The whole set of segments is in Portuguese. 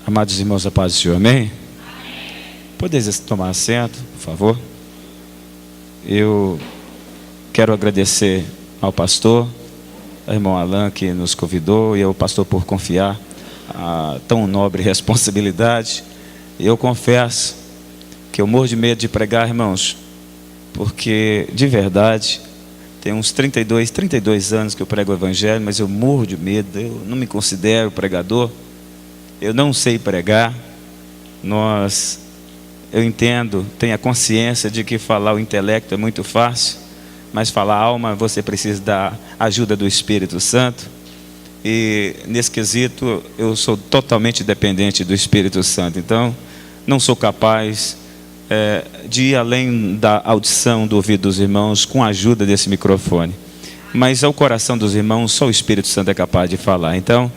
Amados irmãos, a paz do Senhor, amém? Podeis tomar assento, por favor? Eu quero agradecer ao pastor, ao irmão Alan, que nos convidou, e ao pastor por confiar a tão nobre responsabilidade. Eu confesso que eu morro de medo de pregar, irmãos, porque, de verdade, tem uns 32 anos que eu prego o evangelho, mas eu morro de medo, eu não me considero pregador, eu não sei pregar. Eu entendo, tenho a consciência de que falar o intelecto é muito fácil, mas falar a alma você precisa da ajuda do Espírito Santo, e nesse quesito eu sou totalmente dependente do Espírito Santo, então não sou capaz de ir além da audição do ouvido dos irmãos com a ajuda desse microfone, mas ao coração dos irmãos só o Espírito Santo é capaz de falar. Então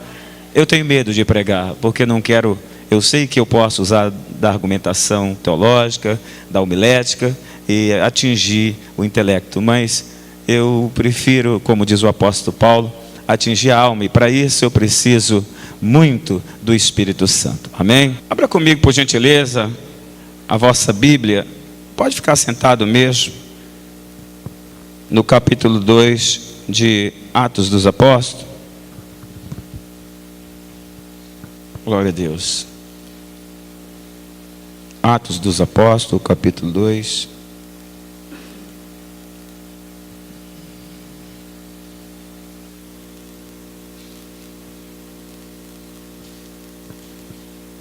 eu tenho medo de pregar, porque não quero. Eu sei que eu posso usar da argumentação teológica, da homilética e atingir o intelecto, mas eu prefiro, como diz o apóstolo Paulo, atingir a alma, e para isso eu preciso muito do Espírito Santo. Amém? Abra comigo, por gentileza, a vossa Bíblia. Pode ficar sentado mesmo. No capítulo 2 de Atos dos Apóstolos. Glória a Deus. Atos dos Apóstolos, capítulo 2.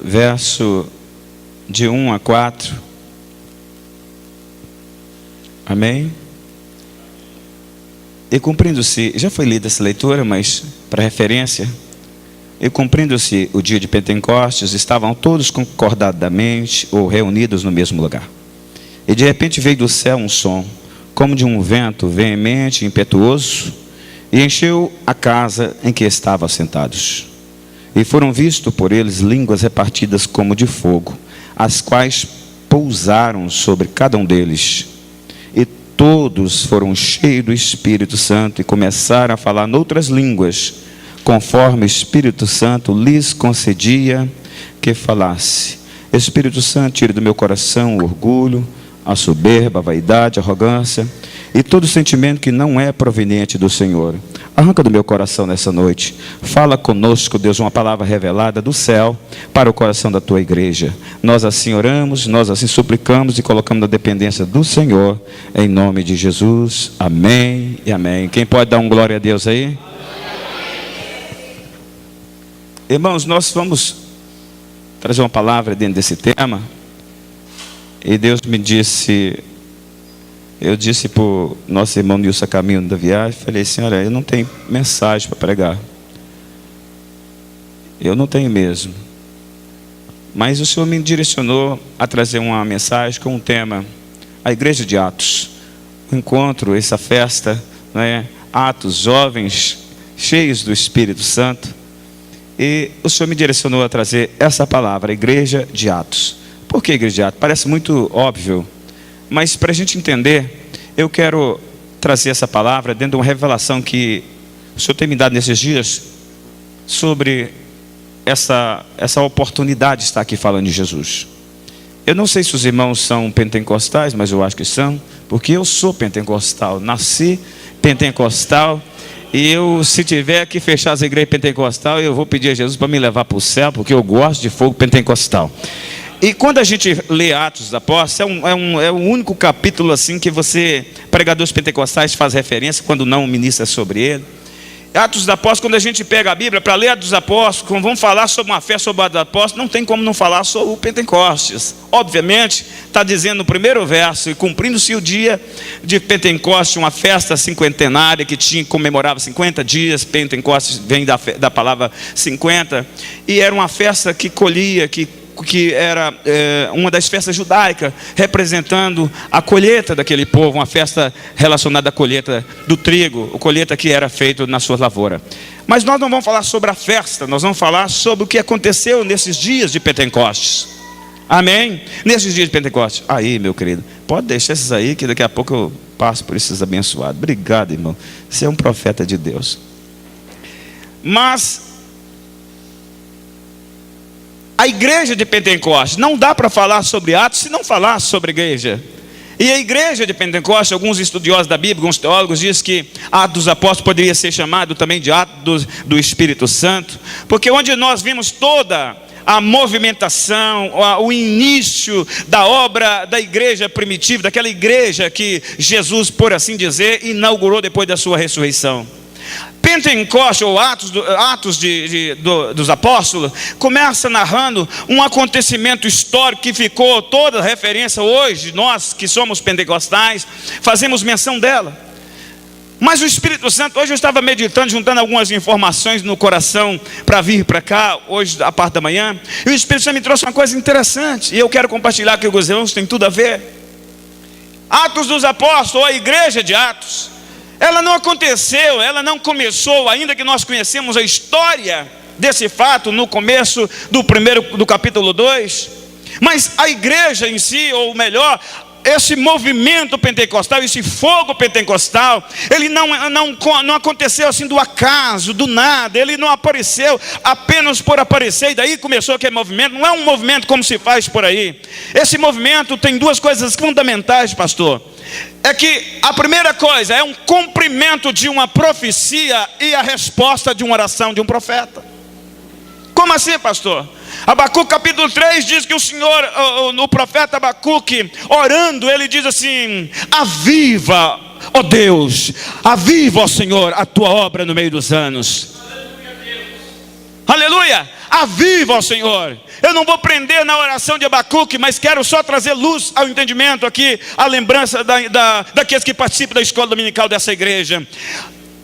Verso de 1 a 4. Amém? E cumprindo-se, já foi lida essa leitura, mas para referência. E cumprindo-se o dia de Pentecostes, estavam todos concordadamente ou reunidos no mesmo lugar. E de repente veio do céu um som, como de um vento veemente e impetuoso, e encheu a casa em que estavam sentados. E foram vistos por eles línguas repartidas como de fogo, as quais pousaram sobre cada um deles. E todos foram cheios do Espírito Santo e começaram a falar noutras línguas, conforme o Espírito Santo lhes concedia que falasse. Espírito Santo, tire do meu coração o orgulho, a soberba, a vaidade, a arrogância e todo sentimento que não é proveniente do Senhor. Arranca do meu coração nessa noite. Fala conosco, Deus, uma palavra revelada do céu para o coração da tua igreja. Nós assim oramos, nós assim suplicamos e colocamos na dependência do Senhor, em nome de Jesus. Amém e amém. Quem pode dar um glória a Deus aí? Irmãos, nós vamos trazer uma palavra dentro desse tema. E Deus me disse, eu disse para o nosso irmão Nilson, a caminho da viagem, falei assim, olha, eu não tenho mensagem para pregar. Eu não tenho mesmo. Mas o Senhor me direcionou a trazer uma mensagem com um tema, a igreja de Atos. O encontro, essa festa, né? Atos, jovens, cheios do Espírito Santo. E o Senhor me direcionou a trazer essa palavra, a igreja de Atos. Por que igreja de Atos? Parece muito óbvio, mas para a gente entender, eu quero trazer essa palavra dentro de uma revelação que o Senhor tem me dado nesses dias, sobre essa oportunidade de estar aqui falando de Jesus. Eu não sei se os irmãos são pentecostais, mas eu acho que são, porque eu sou pentecostal, nasci pentecostal. E eu, se tiver que fechar as igrejas pentecostal, eu vou pedir a Jesus para me levar para o céu, porque eu gosto de fogo pentecostal. E quando a gente lê Atos dos Apóstolos, é o único capítulo assim que pregadores pentecostais faz referência, quando não ministra sobre ele. Atos dos Apóstolos, quando a gente pega a Bíblia para ler Atos dos Apóstolos, quando vamos falar sobre uma festa sobre Atos dos Apóstolos, não tem como não falar sobre o Pentecostes. Obviamente, está dizendo no primeiro verso, e cumprindo-se o dia de Pentecostes, uma festa cinquentenária que comemorava 50 dias, Pentecostes vem da palavra 50, e era uma festa que colhia, que era uma das festas judaicas, representando a colheita daquele povo, uma festa relacionada à colheita do trigo, a colheita que era feita na sua lavoura. Mas nós não vamos falar sobre a festa, nós vamos falar sobre o que aconteceu nesses dias de Pentecostes. Amém? Nesses dias de Pentecostes. Aí, meu querido, pode deixar esses aí, que daqui a pouco eu passo por esses abençoados. Obrigado, irmão. Você é um profeta de Deus. Mas A igreja de Pentecostes, não dá para falar sobre Atos se não falar sobre igreja. E a igreja de Pentecostes, alguns estudiosos da Bíblia, alguns teólogos, dizem que Atos dos Apóstolos poderia ser chamado também de Atos do Espírito Santo, porque onde nós vimos toda a movimentação, o início da obra da igreja primitiva, daquela igreja que Jesus, por assim dizer, inaugurou depois da sua ressurreição. Pentecostes, ou Atos dos Apóstolos, começa narrando um acontecimento histórico que ficou toda referência hoje. Nós que somos pentecostais fazemos menção dela. Mas o Espírito Santo, hoje eu estava meditando, juntando algumas informações no coração para vir para cá, hoje a parte da manhã, e o Espírito Santo me trouxe uma coisa interessante, e eu quero compartilhar com os irmãos, tem tudo a ver. Atos dos Apóstolos, ou a igreja de Atos, ela não aconteceu, ela não começou, ainda que nós conhecemos a história desse fato no começo do capítulo 2, mas a igreja em si, ou melhor, esse movimento pentecostal, esse fogo pentecostal, ele não aconteceu assim do acaso, do nada, ele não apareceu apenas por aparecer, e daí começou aquele movimento. Não é um movimento como se faz por aí. Esse movimento tem duas coisas fundamentais, pastor. É que a primeira coisa é um cumprimento de uma profecia e a resposta de uma oração de um profeta. Como assim, pastor? Abacuque capítulo 3 diz que o Senhor, o profeta Abacuque, orando, ele diz assim: aviva, ó Deus, aviva, ó Senhor, a tua obra no meio dos anos. Aleluia, aviva, ó Senhor. Eu não vou prender na oração de Abacuque, mas quero só trazer luz ao entendimento aqui, a lembrança daqueles que participam da escola dominical dessa igreja.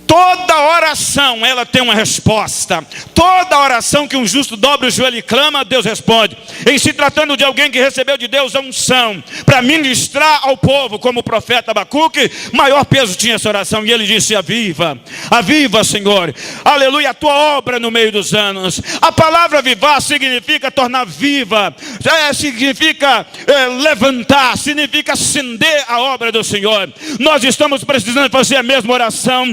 Toda oração, ela tem uma resposta. Toda oração que um justo dobra o joelho e clama, Deus responde. Em se tratando de alguém que recebeu de Deus a unção para ministrar ao povo, como o profeta Abacuque, maior peso tinha essa oração. E ele disse: aviva, aviva, Senhor, aleluia, a tua obra no meio dos anos. A palavra avivar significa tornar viva, significa levantar, significa acender a obra do Senhor. Nós estamos precisando fazer a mesma oração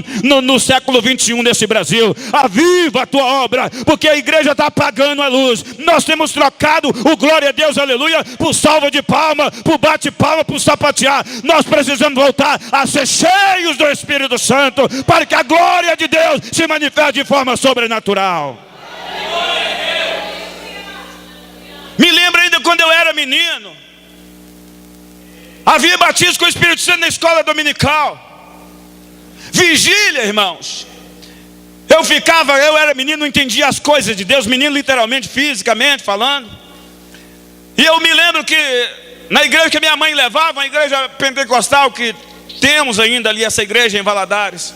no século 21 desse Brasil. Aviva a tua obra, porque a igreja está apagando a luz. Nós temos trocado o glória a Deus, aleluia, por salva de palma, por bate-palma, por sapatear. Nós precisamos voltar a ser cheios do Espírito Santo, para que a glória de Deus se manifeste de forma sobrenatural. Me lembro ainda quando eu era menino, havia batismo com o Espírito Santo na escola dominical. Vigília, irmãos. Eu era menino, não entendia as coisas de Deus, menino literalmente, fisicamente falando. E eu me lembro que na igreja que minha mãe levava, uma igreja pentecostal que temos ainda ali, essa igreja em Valadares,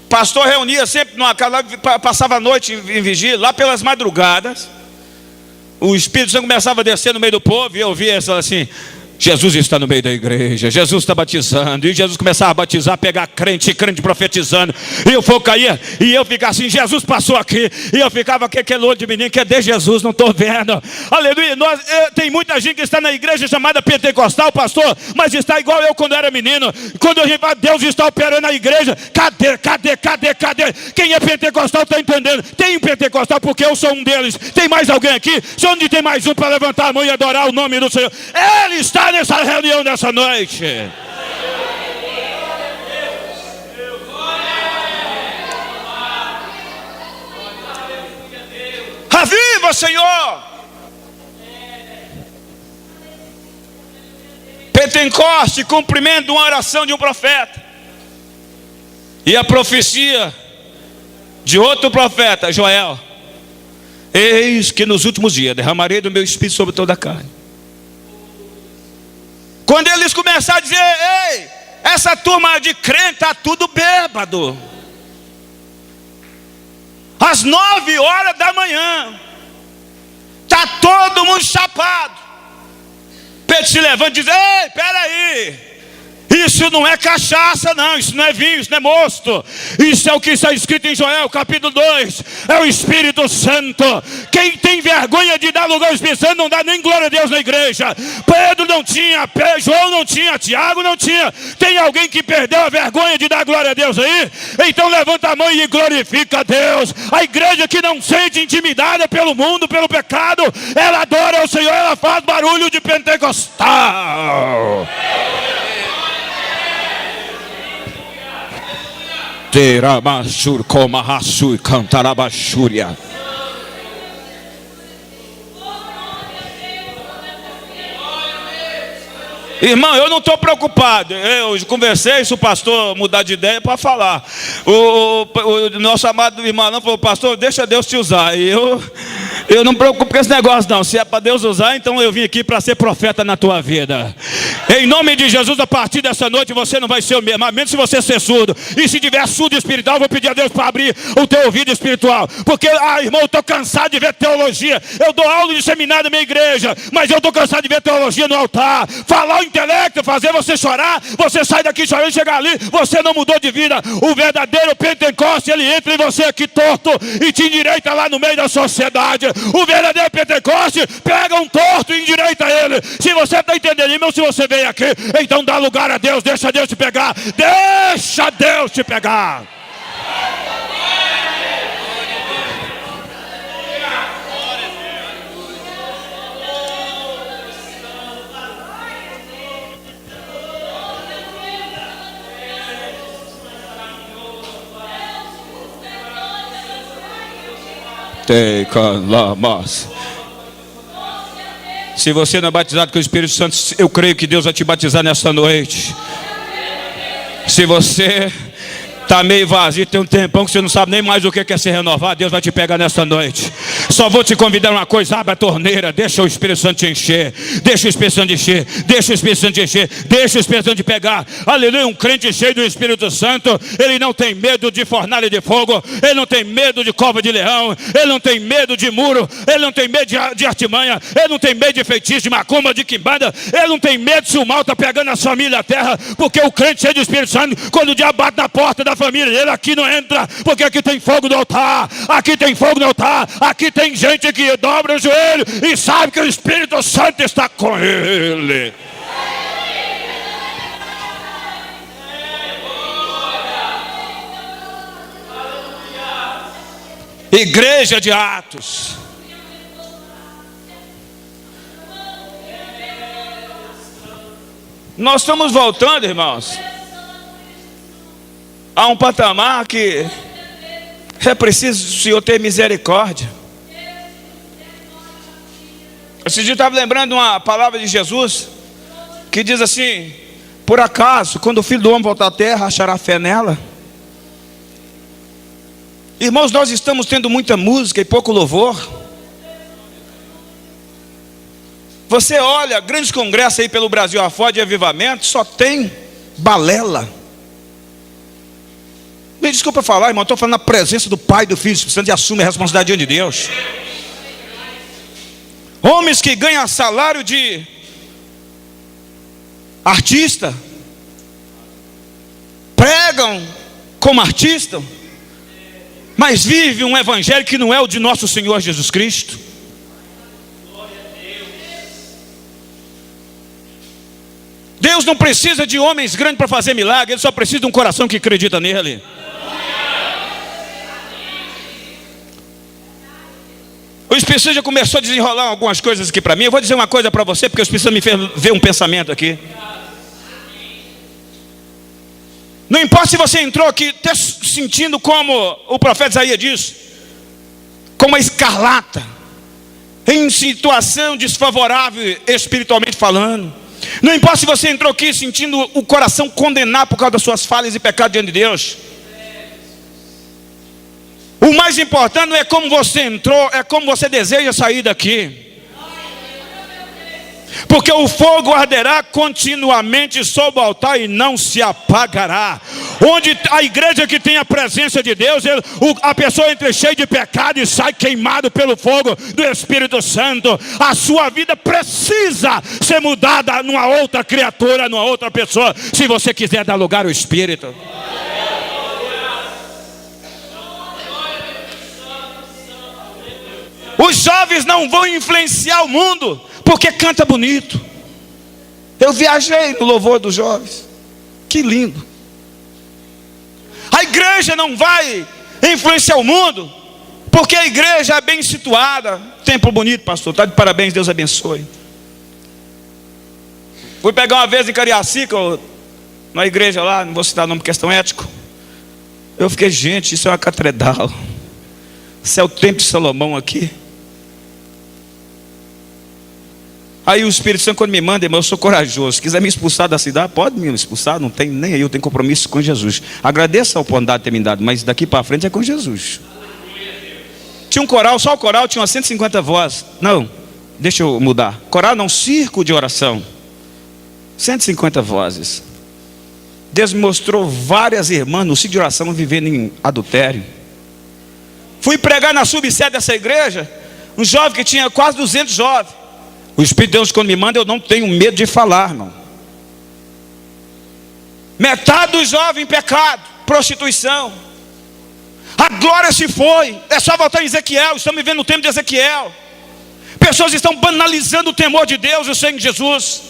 pastor reunia sempre numa casa, passava a noite em vigília, lá pelas madrugadas. O Espírito Santo começava a descer no meio do povo, e eu via essa assim: Jesus está no meio da igreja, Jesus está batizando. E Jesus começava a batizar, pegar crente profetizando. E o fogo caía, e eu ficava assim: Jesus passou aqui. E eu ficava com aquele olho de menino: cadê Jesus? Não estou vendo. Aleluia. Tem muita gente que está na igreja chamada pentecostal, pastor, mas está igual eu quando era menino. Quando a gente fala: Deus está operando na igreja, cadê? Quem é pentecostal está entendendo. Tem um pentecostal, porque eu sou um deles. Tem mais alguém aqui? Se onde tem mais um para levantar a mão e adorar o nome do Senhor? Ele está nessa reunião dessa noite. Aviva, Senhor. Pentecoste, cumprimento de uma oração de um profeta, e a profecia de outro profeta, Joel: eis que nos últimos dias derramarei do meu espírito sobre toda a carne. Quando eles começaram a dizer: ei, essa turma de crente está tudo bêbado, às 9 horas da manhã, está todo mundo chapado. Pedro se levanta e diz: ei, peraí, Isso não é cachaça, não. Isso não é vinho, isso não é mosto. Isso é o que está escrito em Joel, capítulo 2. É o Espírito Santo. Quem tem vergonha de dar lugar ao Espírito Santo não dá nem glória a Deus na igreja. Pedro não tinha, João não tinha, Tiago não tinha. Tem alguém que perdeu a vergonha de dar glória a Deus aí? Então levanta a mão e glorifica a Deus. A igreja que não sente intimidada pelo mundo, pelo pecado, ela adora ao Senhor, ela faz barulho de pentecostal. Terabashur Komahasui Cantarabashúria. Irmão, eu não estou preocupado. Eu conversei, se o pastor mudar de ideia para falar. O nosso amado irmão não falou: pastor, deixa Deus te usar. E eu não me preocupo com esse negócio não. Se é para Deus usar, então eu vim aqui para ser profeta na tua vida. Em nome de Jesus, a partir dessa noite você não vai ser o mesmo, a menos se você ser surdo. E se tiver surdo espiritual, eu vou pedir a Deus para abrir o teu ouvido espiritual. Porque, irmão, eu estou cansado de ver teologia. Eu dou aula de seminário na minha igreja, mas eu estou cansado de ver teologia no altar. Falar o intelecto, fazer você chorar. Você sai daqui chorando e chega ali, você não mudou de vida. O verdadeiro Pentecoste, ele entra em você aqui torto e te endireita lá no meio da sociedade. O verdadeiro Pentecoste pega um torto e endireita ele. Se você está entendendo, irmão, se você veio aqui, então dá lugar a Deus, deixa Deus te pegar. Deixa Deus te pegar. Se você não é batizado com o Espírito Santo, eu creio que Deus vai te batizar nesta noite. Se você está meio vazio, tem um tempão que você não sabe nem mais o que é ser renovado, Deus vai te pegar nesta noite. Só vou te convidar uma coisa: abre a torneira, deixa o Espírito Santo te encher. Deixa o Espírito Santo te encher. Deixa o Espírito Santo te encher. Deixa o Espírito Santo te pegar. Aleluia. Um crente cheio do Espírito Santo, ele não tem medo de fornalha de fogo, ele não tem medo de cova de leão, ele não tem medo de muro, ele não tem medo de artimanha, ele não tem medo de feitiço, de macumba, de quimbanda, ele não tem medo se o mal está pegando a família da terra. Porque o crente cheio do Espírito Santo, quando o diabo bate na porta da família, ele aqui não entra, porque aqui tem fogo no altar. Aqui tem fogo no altar. Aqui tem gente que dobra o joelho e sabe que o Espírito Santo está com ele. Igreja de Atos. Nós estamos voltando, irmãos, a um patamar que é preciso o Senhor ter misericórdia. Esse dia eu estava lembrando uma palavra de Jesus que diz assim: por acaso, quando o Filho do Homem voltar à terra, achará fé nela? Irmãos, nós estamos tendo muita música e pouco louvor. Você olha grandes congressos aí pelo Brasil afora de avivamento, só tem balela. Me desculpa falar, irmão, estou falando na presença do Pai, do Filho e do Espírito Santo, e assume a responsabilidade diante de Deus. Homens que ganham salário de artista, pregam como artista, mas vivem um evangelho que não é o de nosso Senhor Jesus Cristo. Deus não precisa de homens grandes para fazer milagre, Ele só precisa de um coração que acredita nele. O Espírito Santo já começou a desenrolar algumas coisas aqui para mim. Eu vou dizer uma coisa para você, porque o Espírito Santo me fez ver um pensamento aqui. Não importa se você entrou aqui até sentindo como o profeta Isaías diz, como a escarlata, em situação desfavorável espiritualmente falando. Não importa se você entrou aqui sentindo o coração condenado por causa das suas falhas e pecados diante de Deus. O mais importante não é como você entrou, é como você deseja sair daqui. Porque o fogo arderá continuamente sobre o altar e não se apagará. Onde a igreja que tem a presença de Deus, a pessoa entra cheia de pecado e sai queimado pelo fogo do Espírito Santo. A sua vida precisa ser mudada numa outra criatura, numa outra pessoa, se você quiser dar lugar ao Espírito. Os jovens não vão influenciar o mundo porque canta bonito. Eu viajei no louvor dos jovens. Que lindo. A igreja não vai influenciar o mundo porque a igreja é bem situada. Templo bonito, pastor. Está de parabéns, Deus abençoe. Fui pegar uma vez em Cariacica, na igreja lá, não vou citar o nome por questão ética. Eu fiquei, gente, isso é uma catedral. Isso é o templo de Salomão aqui. Aí o Espírito Santo quando me manda, irmão, eu sou corajoso. Se quiser me expulsar da cidade, pode me expulsar, não tem nem aí, eu tenho compromisso com Jesus. Agradeço a oportunidade de ter me dado, mas daqui para frente é com Jesus. Tinha um coral, só o coral tinha umas 150 vozes. Não, deixa eu mudar. Coral não, circo de oração. 150 vozes. Deus me mostrou várias irmãs no circo de oração vivendo em adultério. Fui pregar na subsede dessa igreja, um jovem que tinha quase 200 jovens. O Espírito de Deus quando me manda, eu não tenho medo de falar, irmão. Metade dos jovens em pecado, prostituição. A glória se foi. É só voltar em Ezequiel. Estamos vivendo no tempo de Ezequiel. Pessoas estão banalizando o temor de Deus e o sangue de Jesus.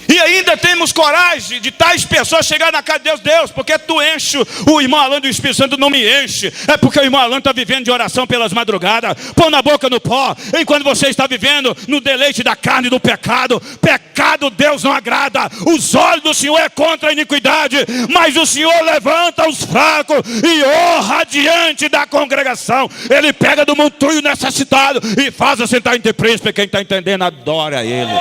E ainda temos coragem de tais pessoas chegar na casa de Deus. Deus, porque tu enche o irmão Alan do Espírito Santo, não me enche. É porque o irmão Alan está vivendo de oração pelas madrugadas. Pão na boca no pó. Enquanto você está vivendo no deleite da carne e do pecado. Pecado Deus não agrada. Os olhos do Senhor é contra a iniquidade. Mas o Senhor levanta os fracos e honra diante da congregação. Ele pega do montrulho necessitado e faz assentar entre príncipes. Quem está entendendo adora a Ele.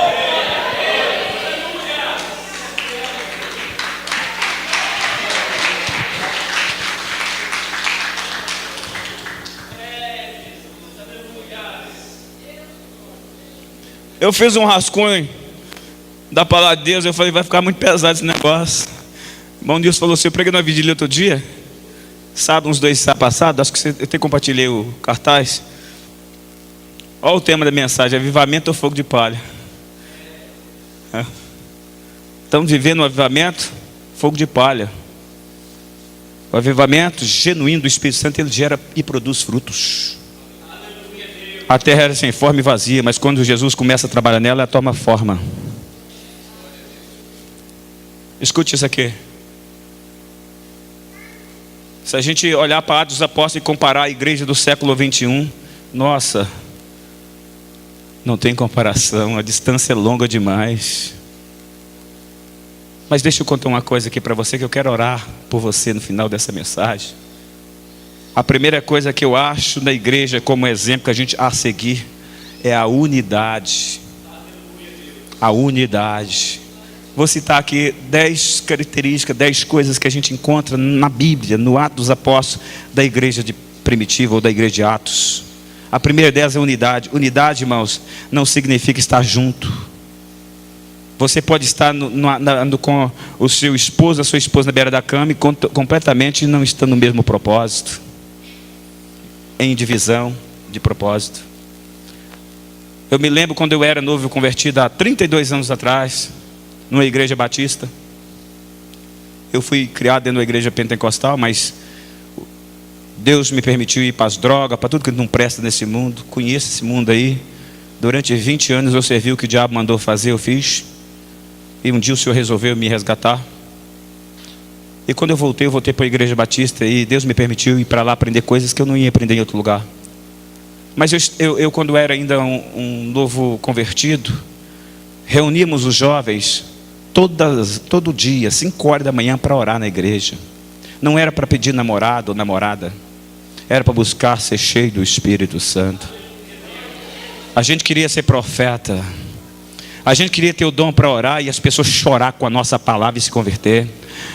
Eu fiz um rascunho da palavra de Deus. Eu falei, vai ficar muito pesado esse negócio. O irmão Deus falou assim, eu preguei na vigília outro dia, sábado, uns 2 sábados passados, acho que eu até compartilhei o cartaz. Olha o tema da mensagem, avivamento ou fogo de palha. Estamos vivendo um avivamento, fogo de palha. O avivamento genuíno do Espírito Santo, ele gera e produz frutos. A terra era sem forma e vazia, mas quando Jesus começa a trabalhar nela, ela toma forma. Escute isso aqui. Se a gente olhar para Atos dos Apóstolos e comparar a igreja do século 21, nossa, não tem comparação, a distância é longa demais. Mas deixa eu contar uma coisa aqui para você, que eu quero orar por você no final dessa mensagem. A primeira coisa que eu acho na igreja como exemplo que a gente a seguir é a unidade. A unidade. Vou citar aqui 10 características, 10 coisas que a gente encontra na Bíblia, no Atos dos Apóstolos da igreja primitiva ou da igreja de Atos. A primeira delas é unidade. Unidade, irmãos, não significa estar junto. Você pode estar com o seu esposo, a sua esposa na beira da cama e completamente não estando no mesmo propósito. Em divisão de propósito. Eu me lembro quando eu era novo convertido há 32 anos atrás, numa igreja batista. Eu fui criado dentro da igreja pentecostal, mas Deus me permitiu ir para as drogas, para tudo que não presta nesse mundo. Conheço esse mundo aí. Durante 20 anos eu servi o que o diabo mandou fazer, eu fiz. E um dia o Senhor resolveu me resgatar. E quando eu voltei para a igreja batista e Deus me permitiu ir para lá aprender coisas que eu não ia aprender em outro lugar. Mas eu quando era ainda um novo convertido, reuníamos os jovens todo dia, 5 horas da manhã, para orar na igreja. Não era para pedir namorado ou namorada, era para buscar ser cheio do Espírito Santo. A gente queria ser profeta. A gente queria ter o dom para orar e as pessoas chorar com a nossa palavra e se converter.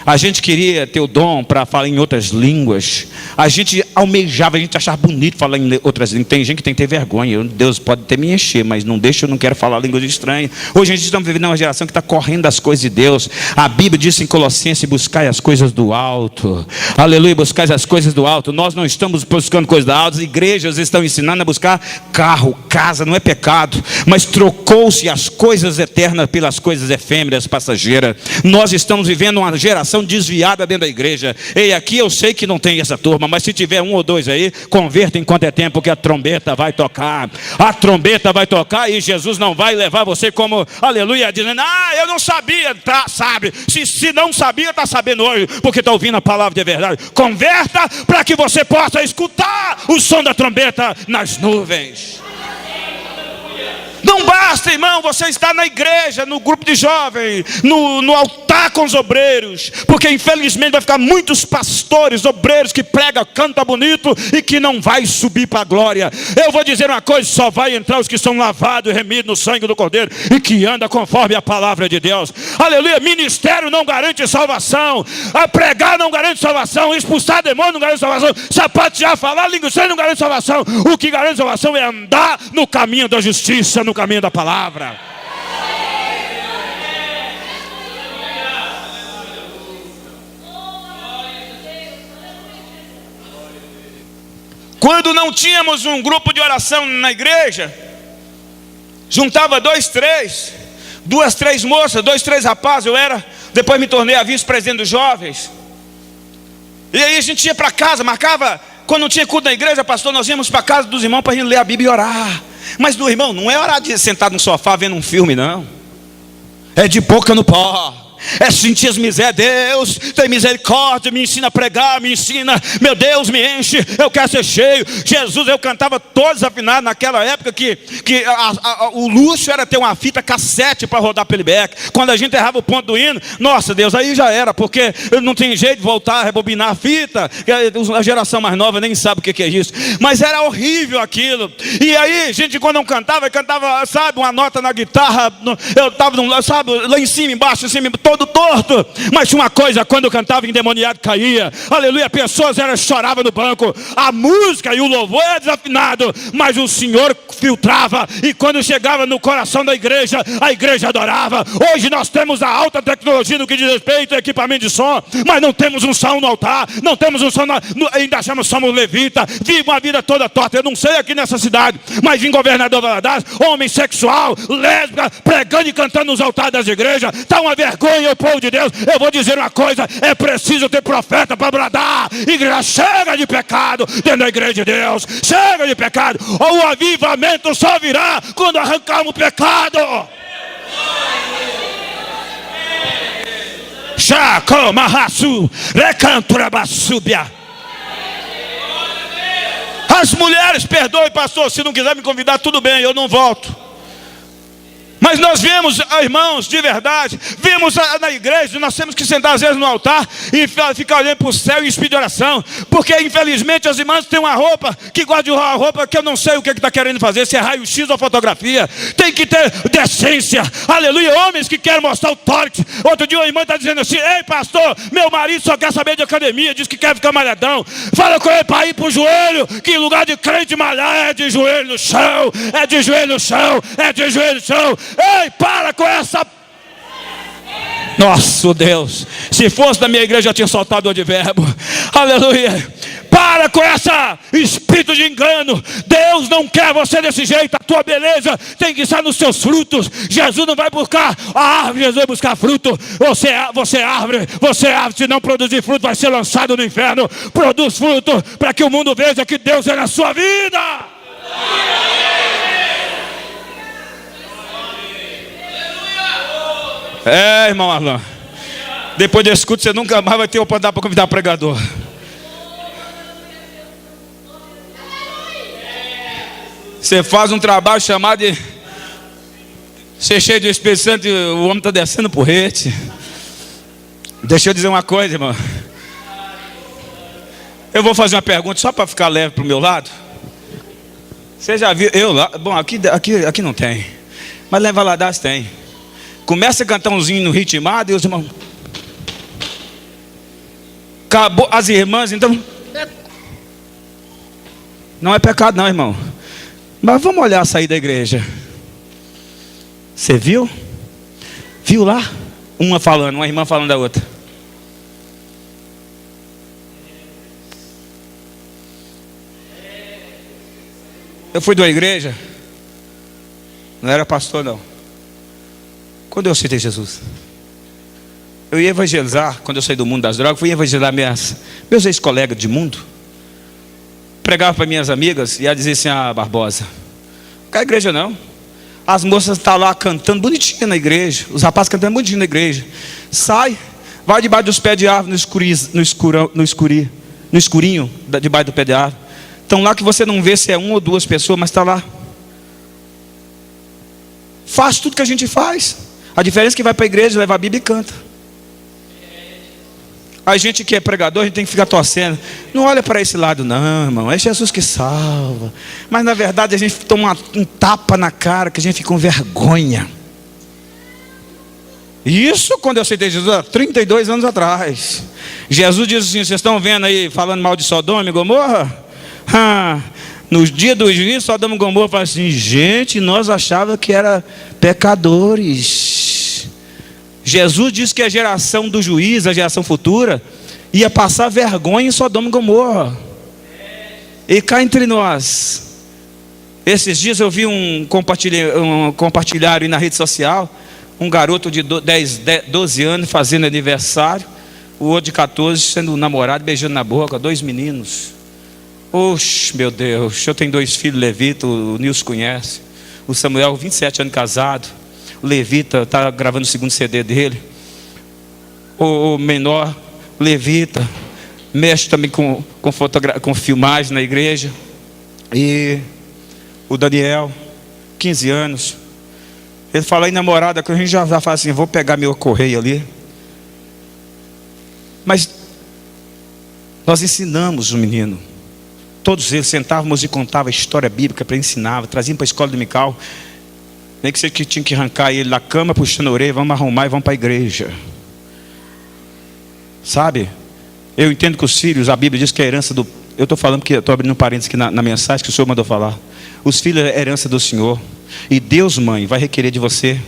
A gente queria ter o dom para falar em outras línguas. A gente almejava, a gente achava bonito falar em outras línguas. Tem gente que tem que ter vergonha. Deus pode até me encher, mas não deixa, eu não quero falar línguas estranhas. Hoje a gente está vivendo uma geração que está correndo das coisas de Deus. A Bíblia diz em Colossenses: buscai as coisas do alto. Aleluia, buscai as coisas do alto. Nós não estamos buscando coisas do alto. As igrejas estão ensinando a buscar carro, casa, não é pecado. Mas trocou-se as coisas eternas pelas coisas efêmeras, passageiras. Nós estamos vivendo uma geração desviada dentro da igreja. E aqui eu sei que não tem essa turma, mas se tiver um ou dois aí, converta enquanto é tempo, que a trombeta vai tocar. A trombeta vai tocar e Jesus não vai levar você como, aleluia, dizendo: eu não sabia. Tá, sabe. Se não sabia, está sabendo hoje, porque está ouvindo a palavra de verdade. Converta para que você possa escutar o som da trombeta nas nuvens. Não basta, irmão, você estar na igreja, no grupo de jovens, no altar com os obreiros, porque infelizmente vai ficar muitos pastores, obreiros que pregam, canta bonito e que não vai subir para a glória. Eu vou dizer uma coisa: só vai entrar os que são lavados e remidos no sangue do Cordeiro e que andam conforme a palavra de Deus. Aleluia. Ministério não garante salvação, a pregar não garante salvação, expulsar demônio não garante salvação, sapatear, falar língua estranha não garante salvação. O que garante salvação é andar no caminho da justiça, no caminho da palavra. Quando não tínhamos um grupo de oração na igreja, juntava 2, 3, 2, 3 moças, 2, 3 rapazes. Depois me tornei a vice-presidente dos jovens. E aí a gente ia para casa, marcava. Quando não tinha culto na igreja, pastor, nós íamos para casa dos irmãos para a gente ler a Bíblia e orar. Mas do irmão, não é orar de sentado no sofá vendo um filme, não. É de boca no pó. É sentir as misérias. Deus, tem misericórdia, me ensina a pregar, me ensina, meu Deus, me enche, eu quero ser cheio. Jesus, eu cantava todos afinados naquela época que o luxo era ter uma fita cassete para rodar playback. Quando a gente errava o ponto do hino, nossa Deus, aí já era, porque não tem jeito de voltar a rebobinar a fita. A geração mais nova nem sabe o que é isso, mas era horrível aquilo. E aí, gente, quando não cantava, sabe, uma nota na guitarra, eu estava, sabe, lá em cima, embaixo, em cima, todo torto. Mas uma coisa, quando eu cantava, endemoniado caía. Aleluia, pessoas choravam no banco. A música e o louvor era desafinado, mas o Senhor filtrava. E quando chegava no coração da igreja, a igreja adorava. Hoje nós temos a alta tecnologia no que diz respeito ao equipamento de som, mas não temos um som no altar, não temos um som ainda achamos que somos levita. Vive uma vida toda torta. Eu não sei aqui nessa cidade, mas em Governador Valadares, homem sexual, lésbica, pregando e cantando nos altares das igrejas. Está uma vergonha, o povo de Deus. Eu vou dizer uma coisa: é preciso ter profeta para bradar. Igreja, chega de pecado dentro da igreja de Deus. Chega de pecado. Ou o avivamento só virá quando arrancarmos o pecado. Chacomarraçu, recanturabasúbia. As mulheres, perdoe, pastor, se não quiser me convidar, tudo bem, eu não volto. Mas nós vemos, irmãos, de verdade, vimos na igreja, nós temos que sentar às vezes no altar e ficar olhando para o céu e espírito de oração, porque infelizmente as irmãs têm uma roupa, que gosta de uma roupa que eu não sei o que está querendo fazer, se é raio-x ou fotografia. Tem que ter decência, aleluia. Homens que querem mostrar o tórax. Outro dia uma irmã está dizendo assim: ei pastor, meu marido só quer saber de academia, diz que quer ficar malhadão. Fala com ele para ir para o joelho, que em lugar de crente malhar é de joelho no chão, é de joelho no chão, é de joelho no chão. Ei, para com essa. Nossa Deus, se fosse da minha igreja eu tinha soltado o advérbio. Aleluia. Para com essa espírito de engano. Deus não quer você desse jeito. A tua beleza tem que estar nos seus frutos. Jesus não vai buscar a árvore, Jesus vai buscar fruto. Você é árvore, se não produzir fruto vai ser lançado no inferno. Produz fruto para que o mundo veja que Deus é na sua vida. É, irmão Arlan, depois desse culto você nunca mais vai ter oportunidade para convidar pregador. Você faz um trabalho chamado de ser cheio de Espírito Santo e o homem está descendo por rete. Deixa eu dizer uma coisa, irmão. Eu vou fazer uma pergunta só para ficar leve para o meu lado. Você já viu? Bom, aqui não tem, mas lá em Valadares tem. Começa a cantar umzinho no ritmado e os irmãos. Acabou as irmãs, então. Não é pecado não, irmão. Mas vamos olhar a saída da igreja. Você viu? Viu lá? Uma falando, uma irmã falando da outra. Eu fui de uma igreja. Não era pastor não. Quando eu aceitei Jesus, eu ia evangelizar. Quando eu saí do mundo das drogas, fui evangelizar meus ex-colegas de mundo. Pregava para minhas amigas e ia dizer assim: ah, Barbosa, não quer igreja não. As moças estão lá cantando bonitinho na igreja, os rapazes cantando bonitinho na igreja. Sai, vai debaixo dos pés de árvore, no escurinho, debaixo do pé de árvore. Estão lá que você não vê se é uma ou duas pessoas, mas está lá. Faz tudo que a gente faz. A diferença é que vai para a igreja, leva a Bíblia e canta. A gente que é pregador, a gente tem que ficar torcendo. Não olha para esse lado não, irmão. É Jesus que salva. Mas na verdade a gente toma um tapa na cara, que a gente fica com vergonha. Isso quando eu aceitei Jesus, há 32 anos atrás. Jesus disse assim: vocês estão vendo aí, falando mal de Sodoma e Gomorra? Nos dias do juízo, Sodoma e Gomorra fala assim: gente, nós achávamos que era pecadores. Jesus disse que a geração do juiz, a geração futura, ia passar vergonha em Sodoma e Gomorra. E cá entre nós, esses dias eu vi um compartilhar aí na rede social. Um garoto de 12 anos fazendo aniversário, o outro de 14 sendo namorado, beijando na boca, 2 meninos. Oxe, meu Deus, eu tenho 2 filhos levitas, o Nilson conhece. O Samuel, 27 anos casado. O levita está gravando o 2º CD dele. O menor, levita, mexe também com filmagem na igreja. E o Daniel, 15 anos. Ele fala em namorada, que a gente já fala assim: vou pegar meu correio ali. Mas nós ensinamos o menino. Todos eles sentávamos e contavam a história bíblica para ensinar, traziam para a escola dominical. Nem que você que tinha que arrancar ele da cama, puxando a orelha: vamos arrumar e vamos para a igreja. Sabe? Eu entendo que os filhos, a Bíblia diz que é a herança do... Eu estou falando porque estou abrindo um parênteses aqui na mensagem que o Senhor mandou falar. Os filhos é a herança do Senhor. E Deus, mãe, vai requerer de você.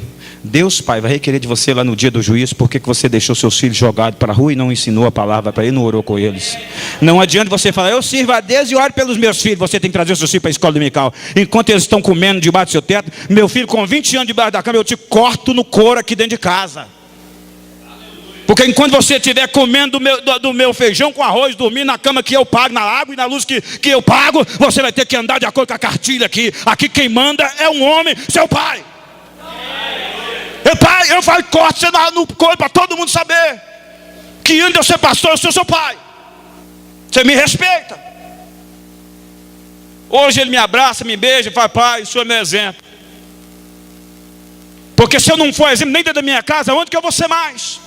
Deus, pai, vai requerer de você lá no dia do juízo. Porque que você deixou seus filhos jogados para a rua e não ensinou a palavra para eles, não orou com eles. Não adianta você falar: eu sirvo a Deus e oro pelos meus filhos. Você tem que trazer seus filhos para a escola dominical. Enquanto eles estão comendo debaixo do seu teto, meu filho com 20 anos debaixo da cama, eu te corto no couro aqui dentro de casa. Porque enquanto você estiver comendo do meu feijão com arroz, dormindo na cama que eu pago, na água e na luz que eu pago, você vai ter que andar de acordo com a cartilha aqui. Aqui quem manda é um homem, seu pai. Eu falo: corte você no corpo para todo mundo saber que antes de eu ser pastor, eu sou seu pai. Você me respeita. Hoje ele me abraça, me beija e fala: pai, o senhor é meu exemplo. Porque se eu não for exemplo nem dentro da minha casa, onde que eu vou ser mais?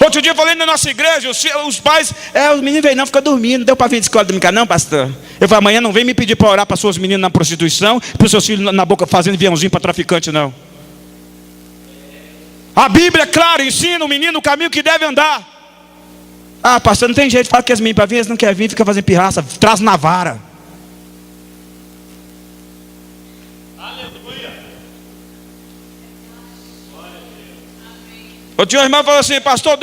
Outro dia eu falei na nossa igreja, os pais: os meninos vêm não, fica dormindo, não deu para vir de escola dominical não, pastor. Eu falei: amanhã não vem me pedir para orar para suas meninas na prostituição, para os seus filhos na boca fazendo aviãozinho para traficante não. A Bíblia é clara, ensina o menino o caminho que deve andar. Ah, pastor, não tem jeito, fala que as meninas para vir, eles não querem vir, fica fazendo pirraça, traz na vara. Outro dia uma irmã falou assim: pastor,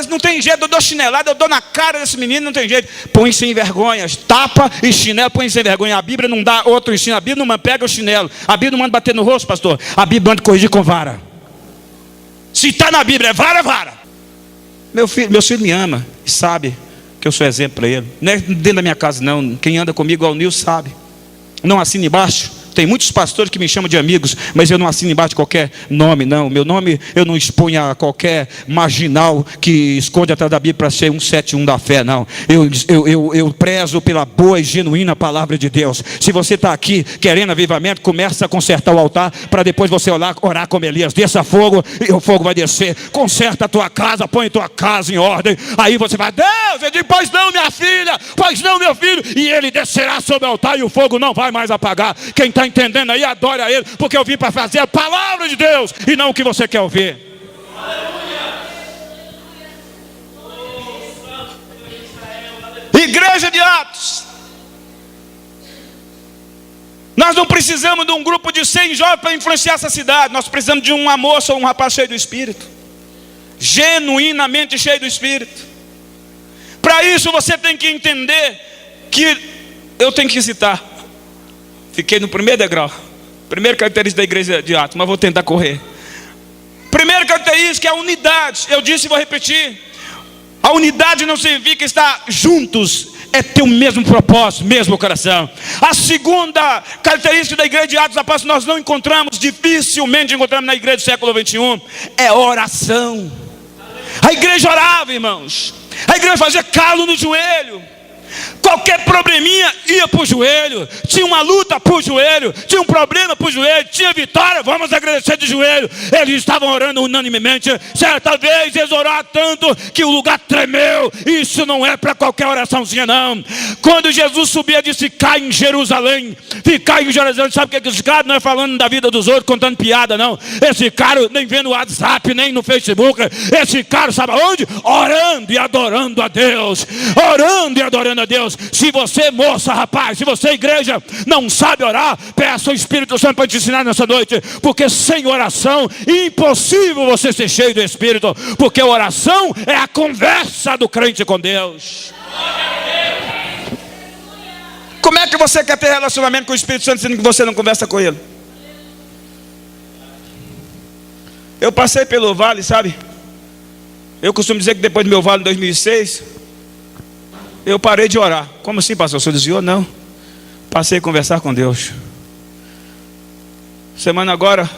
não tem jeito, eu dou chinelada, eu dou na cara desse menino, não tem jeito. Põe sem vergonha, tapa e chinelo, põe sem vergonha. A Bíblia não dá outro ensino, a Bíblia não pega o chinelo, a Bíblia não manda bater no rosto, pastor. A Bíblia manda corrigir com vara. Se está na Bíblia, é vara, vara. Meu filho me ama e sabe que eu sou exemplo para ele. Não é dentro da minha casa não, quem anda comigo ao Nil sabe. Não assina embaixo. Tem muitos pastores que me chamam de amigos, mas eu não assino embaixo de qualquer nome, não. Meu nome eu não exponho a qualquer marginal que esconde atrás da Bíblia para ser 171 da fé, não. Eu prezo pela boa e genuína palavra de Deus. Se você está aqui querendo avivamento, começa a consertar o altar, para depois você orar como Elias: desça fogo, e o fogo vai descer. Conserta a tua casa, põe tua casa em ordem. Aí você vai: Deus, eu digo: pois não, minha filha, pois não, meu filho. E ele descerá sobre o altar e o fogo não vai mais apagar. Quem está entendendo aí, adore a ele, porque eu vim para fazer a palavra de Deus e não o que você quer ouvir. Igreja de Atos. Nós não precisamos de um grupo de 100 jovens para influenciar essa cidade. Nós precisamos de uma moça ou um rapaz cheio do Espírito, genuinamente cheio do Espírito. Para isso você tem que entender que eu tenho que citar. Fiquei no primeiro degrau, primeiro característica da igreja de Atos, mas vou tentar correr. Primeiro característica é a unidade. Eu disse e vou repetir: a unidade não significa estar juntos, é ter o mesmo propósito, mesmo coração. A segunda característica da igreja de Atos dos Apóstolos, nós não encontramos, dificilmente encontramos na igreja do século 21, é oração. A igreja orava, irmãos. A igreja fazia calo no joelho. Qualquer probleminha ia para o joelho. Tinha uma luta para o joelho. Tinha um problema para o joelho. Tinha vitória, vamos agradecer de joelho. Eles estavam orando unanimemente. Certa vez eles oraram tanto que o lugar tremeu. Isso não é para qualquer oraçãozinha não. Quando Jesus subia, disse: ficar em Jerusalém. Ficar em Jerusalém. Sabe o que esse cara não é falando da vida dos outros, contando piada não. Esse cara nem vendo o WhatsApp, nem no Facebook. Esse cara sabe aonde? Orando e adorando a Deus. Orando e adorando a Deus. Se você, moça, rapaz, se você, igreja, não sabe orar, peça o Espírito Santo para te ensinar nessa noite, porque sem oração é impossível você ser cheio do Espírito, porque a oração é a conversa do crente com Deus. Como é que você quer ter relacionamento com o Espírito Santo sendo que você não conversa com ele? Eu passei pelo vale, sabe? Eu costumo dizer que depois do meu vale em 2006 eu parei de orar. Como assim, pastor? O senhor desviou? Não. Passei a conversar com Deus. Semana agora,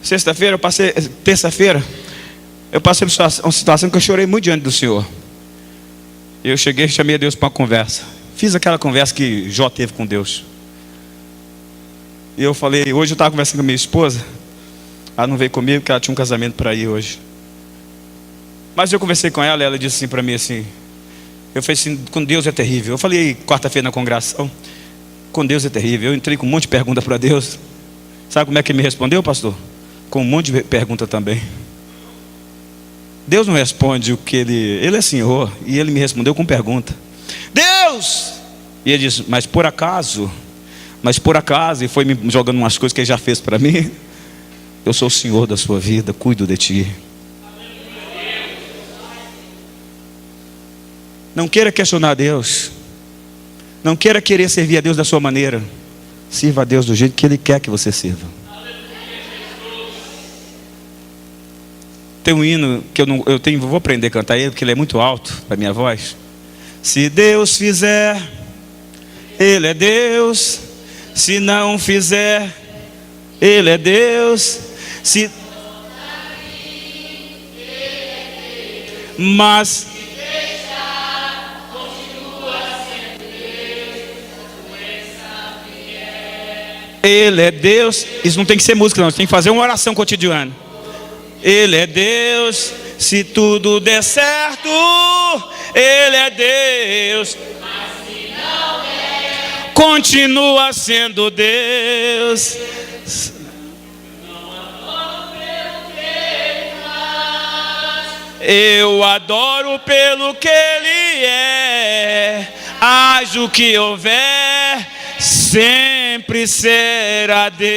sexta-feira, terça-feira, eu passei por uma situação que eu chorei muito diante do Senhor. Eu cheguei e chamei a Deus para uma conversa. Fiz aquela conversa que Jó teve com Deus. E eu falei, hoje eu estava conversando com a minha esposa. Ela não veio comigo porque ela tinha um casamento para ir hoje. Mas eu conversei com ela e ela disse assim para mim assim: eu falei assim, com Deus é terrível. Eu falei quarta-feira na congregação, com Deus é terrível. Eu entrei com um monte de perguntas para Deus. Sabe como é que ele me respondeu, pastor? Com um monte de perguntas também. Deus não responde o que ele é Senhor. E ele me respondeu com pergunta. Deus! E ele disse, mas por acaso, e foi me jogando umas coisas que ele já fez para mim. Eu sou o Senhor da sua vida, cuido de ti. Não queira questionar Deus. Não queira querer servir a Deus da sua maneira. Sirva a Deus do jeito que Ele quer que você sirva. Tem um hino que vou aprender a cantar ele, porque ele é muito alto para minha voz. Se Deus fizer, Ele é Deus. Se não fizer, Ele é Deus. Mas Ele é Deus. Isso não tem que ser música não, tem que fazer uma oração cotidiana. Ele é Deus. Se tudo der certo, Ele é Deus. Mas se não der, continua sendo Deus. Eu adoro pelo que Ele é. Haja o que houver, sempre será Deus.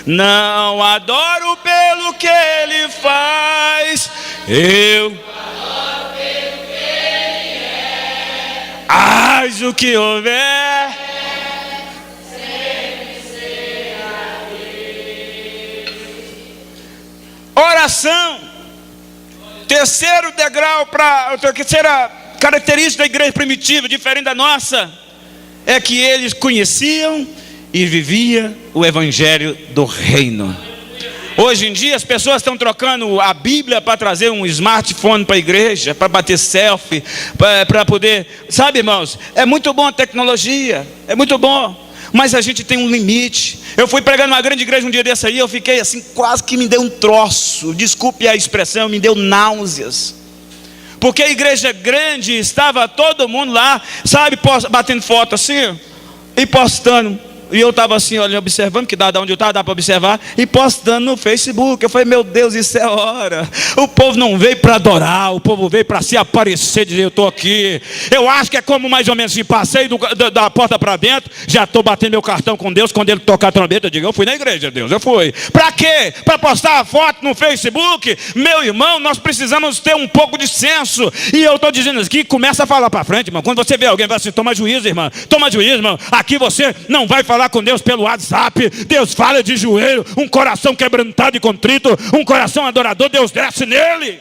Não adoro pelo que Ele faz, eu adoro pelo que Ele é. Haja o que houver, sempre será Deus. Oração. Terceiro degrau para terceira característica da igreja primitiva, diferente da nossa, é que eles conheciam e viviam o evangelho do reino. Hoje em dia as pessoas estão trocando a Bíblia para trazer um smartphone para a igreja, para bater selfie, para poder, sabe, irmãos, é muito bom a tecnologia, é muito bom, mas a gente tem um limite. Eu fui pregar numa grande igreja um dia desse aí, eu fiquei assim, quase que me deu um troço, desculpe a expressão, me deu náuseas. Porque a igreja grande, estava todo mundo lá, sabe, batendo foto assim, e postando. E eu estava assim, olhando, observando, que dá onde eu estava, dá para observar, e postando no Facebook. Eu falei, meu Deus, isso é hora. O povo não veio para adorar, o povo veio para se aparecer, dizer, eu estou aqui. Eu acho que é como mais ou menos assim, passei da porta para dentro, já estou batendo meu cartão com Deus. Quando ele tocar a trombeta, eu digo, eu fui na igreja, Deus, eu fui. Para quê? Para postar a foto no Facebook? Meu irmão, nós precisamos ter um pouco de senso. E eu estou dizendo aqui, começa a falar para frente, irmão. Quando você vê alguém, vai assim, toma juízo, irmão. Toma juízo, irmão. Aqui você não vai falar com Deus pelo WhatsApp. Deus fala de joelho. Um coração quebrantado e contrito, um coração adorador, Deus desce nele.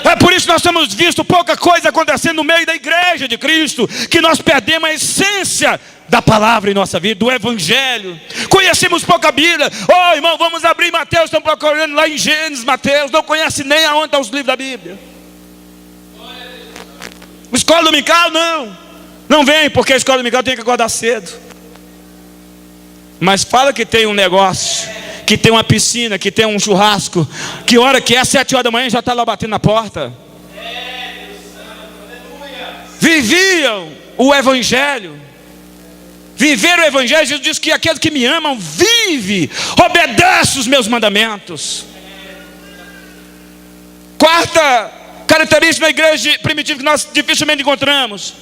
É por isso que nós temos visto pouca coisa acontecendo no meio da igreja de Cristo, que nós perdemos a essência da palavra em nossa vida, do evangelho. Conhecemos pouca Bíblia. Oh, irmão, vamos abrir Mateus, estão procurando lá em Gênesis, Mateus, não conhece nem aonde estão os livros da Bíblia. Escola dominical, não vem, porque a escola dominical tem que acordar cedo. Mas fala que tem um negócio, que tem uma piscina, que tem um churrasco, que hora que é, 7 horas da manhã, já está lá batendo na porta. Viviam o evangelho. Viver o evangelho, Jesus diz que aqueles que me amam, vive, obedece os meus mandamentos. Quarta característica da igreja primitiva que nós dificilmente encontramos: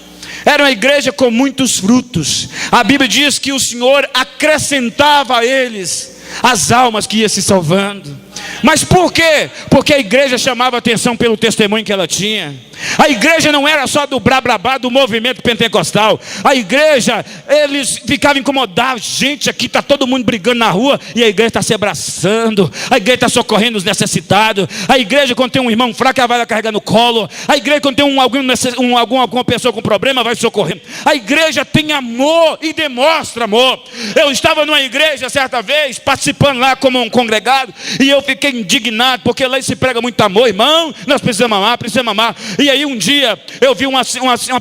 era uma igreja com muitos frutos. A Bíblia diz que o Senhor acrescentava a eles as almas que iam se salvando. Mas por quê? Porque a igreja chamava atenção pelo testemunho que ela tinha. A igreja não era só do brá do movimento pentecostal. A igreja, eles ficavam incomodados. Gente, aqui está todo mundo brigando na rua e a igreja está se abraçando. A igreja está socorrendo os necessitados. A igreja, quando tem um irmão fraco, ela vai lá carregar no colo. A igreja, quando tem alguma pessoa com problema, vai socorrer. A igreja tem amor e demonstra amor. Eu estava numa igreja certa vez, participando lá como um congregado, e eu fiquei indignado, porque lá se prega muito amor, irmão. Nós precisamos amar. E aí um dia eu vi uma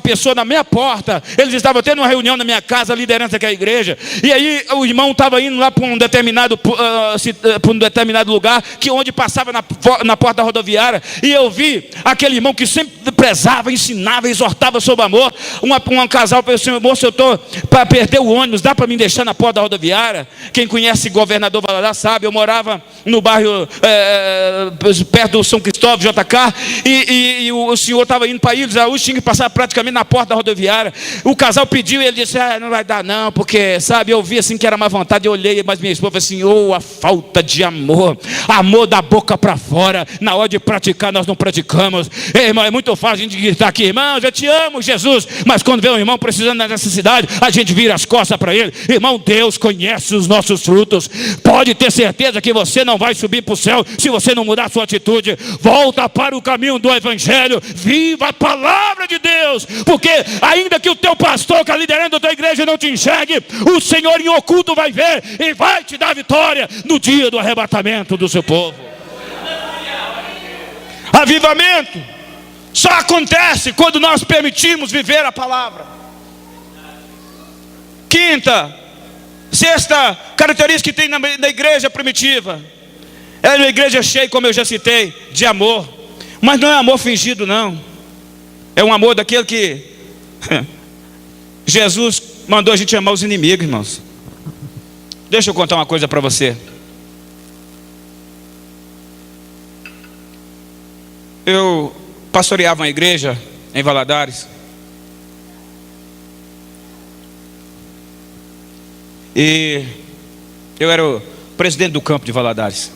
pessoa na minha porta. Eles estavam tendo uma reunião na minha casa, a liderança daquela igreja. E aí o irmão estava indo lá para um determinado lugar, que onde passava na porta da rodoviária. E eu vi aquele irmão que sempre prezava, ensinava, exortava sobre amor. Um casal falou assim: moço, eu estou para perder o ônibus, dá para me deixar na porta da rodoviária? Quem conhece Governador Valadares sabe, eu morava no bairro perto do São Cristóvão, JK, e o senhor estava indo para Ilhos Araújo, tinha que passar praticamente na porta da rodoviária. O casal pediu e ele disse: não vai dar não, porque, sabe, eu vi assim que era má vontade. Eu olhei, mas minha esposa falou assim: oh, a falta de amor da boca para fora. Na hora de praticar, nós não praticamos. Ei, irmão, é muito fácil a gente gritar aqui: irmão, eu te amo, Jesus. Mas quando vê um irmão precisando da necessidade, a gente vira as costas para ele. Irmão, Deus conhece os nossos frutos. Pode ter certeza que você não vai subir para o céu se você não mudar a sua atitude. Volta para o caminho do evangelho. Viva a palavra de Deus. Porque ainda que o teu pastor, que é liderando da tua igreja, não te enxergue, o Senhor em oculto vai ver e vai te dar vitória no dia do arrebatamento do seu povo. Avivamento só acontece quando nós permitimos viver a palavra. Sexta característica que tem na igreja primitiva: é uma igreja cheia, como eu já citei, de amor. Mas não é amor fingido, não. É um amor daquele que Jesus mandou a gente amar os inimigos, irmãos. Deixa eu contar uma coisa para você. Eu pastoreava uma igreja em Valadares. E eu era o presidente do campo de Valadares.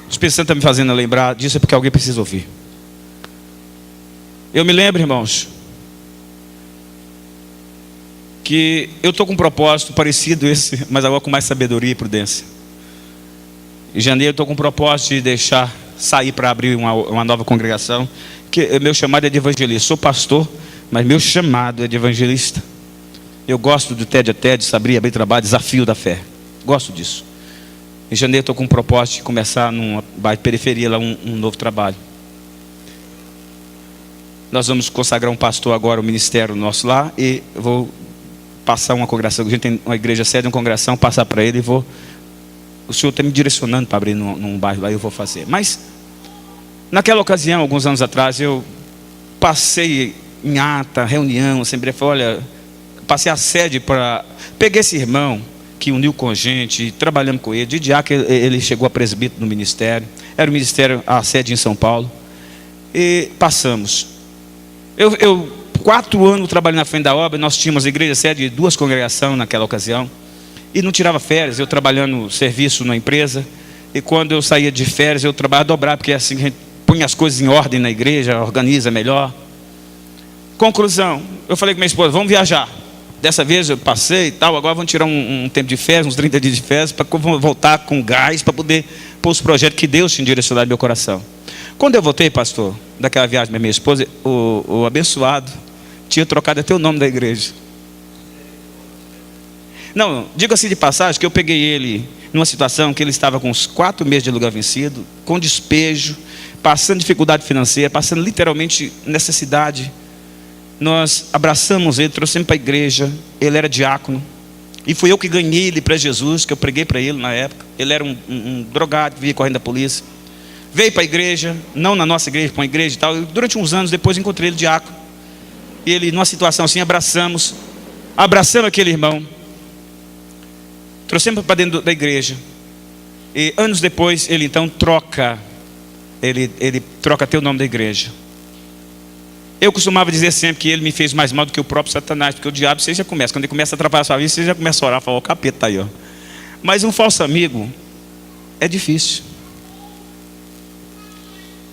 O Espírito Santo está me fazendo lembrar disso, é porque alguém precisa ouvir. Eu me lembro, irmãos, que eu estou com um propósito parecido esse, mas agora com mais sabedoria e prudência. Em janeiro eu estou com um propósito de sair para abrir uma nova congregação. Que meu chamado é de evangelista. Sou pastor, mas meu chamado é de evangelista. Eu gosto do TED a TED, abrir trabalho, desafio da fé. Gosto disso. Em janeiro estou com um propósito de começar numa periferia lá um novo trabalho. Nós vamos consagrar um pastor agora, o ministério nosso lá, e eu vou passar uma congregação. A gente tem uma igreja sede, uma congregação, passar para ele e vou. O senhor está me direcionando para abrir num bairro lá, eu vou fazer. Mas naquela ocasião, alguns anos atrás, eu passei em ata, reunião, assembleia, falei: olha, passei a sede para... Peguei esse irmão que uniu com a gente, trabalhamos com ele. De diácono ele chegou a presbítero no ministério. Era o ministério, a sede em São Paulo. E passamos. Eu 4 anos trabalhando na frente da obra. Nós tínhamos igreja sede de 2 congregações naquela ocasião. E não tirava férias, eu trabalhando serviço na empresa. E quando eu saía de férias, eu trabalhava dobrar, porque assim a gente põe as coisas em ordem na igreja, organiza melhor. Conclusão, eu falei com minha esposa, vamos viajar. Dessa vez eu passei e tal, agora vamos tirar um tempo de férias, uns 30 dias de férias, para voltar com gás, para poder pôr os projetos que Deus tinha direcionado no meu coração. Quando eu voltei, pastor, daquela viagem da minha esposa, o abençoado tinha trocado até o nome da igreja. Não, digo assim de passagem, que eu peguei ele numa situação que ele estava com uns 4 meses de aluguel vencido, com despejo, passando dificuldade financeira, passando literalmente necessidade. Nós abraçamos ele, trouxemos para a igreja. Ele era diácono, e fui eu que ganhei ele para Jesus, que eu preguei para ele na época. Ele era um drogado, vivia correndo da polícia. Veio para a igreja, não na nossa igreja, para uma igreja e tal. E durante uns anos depois encontrei ele diácono. E ele, numa situação assim, abraçamos aquele irmão, trouxemos para dentro da igreja. E anos depois ele então troca até o nome da igreja. Eu costumava dizer sempre que ele me fez mais mal do que o próprio Satanás, porque o diabo, você já começa, quando ele começa a atrapalhar a sua vida, você já começa a orar, falar, o capeta está aí, ó. Mas um falso amigo é difícil.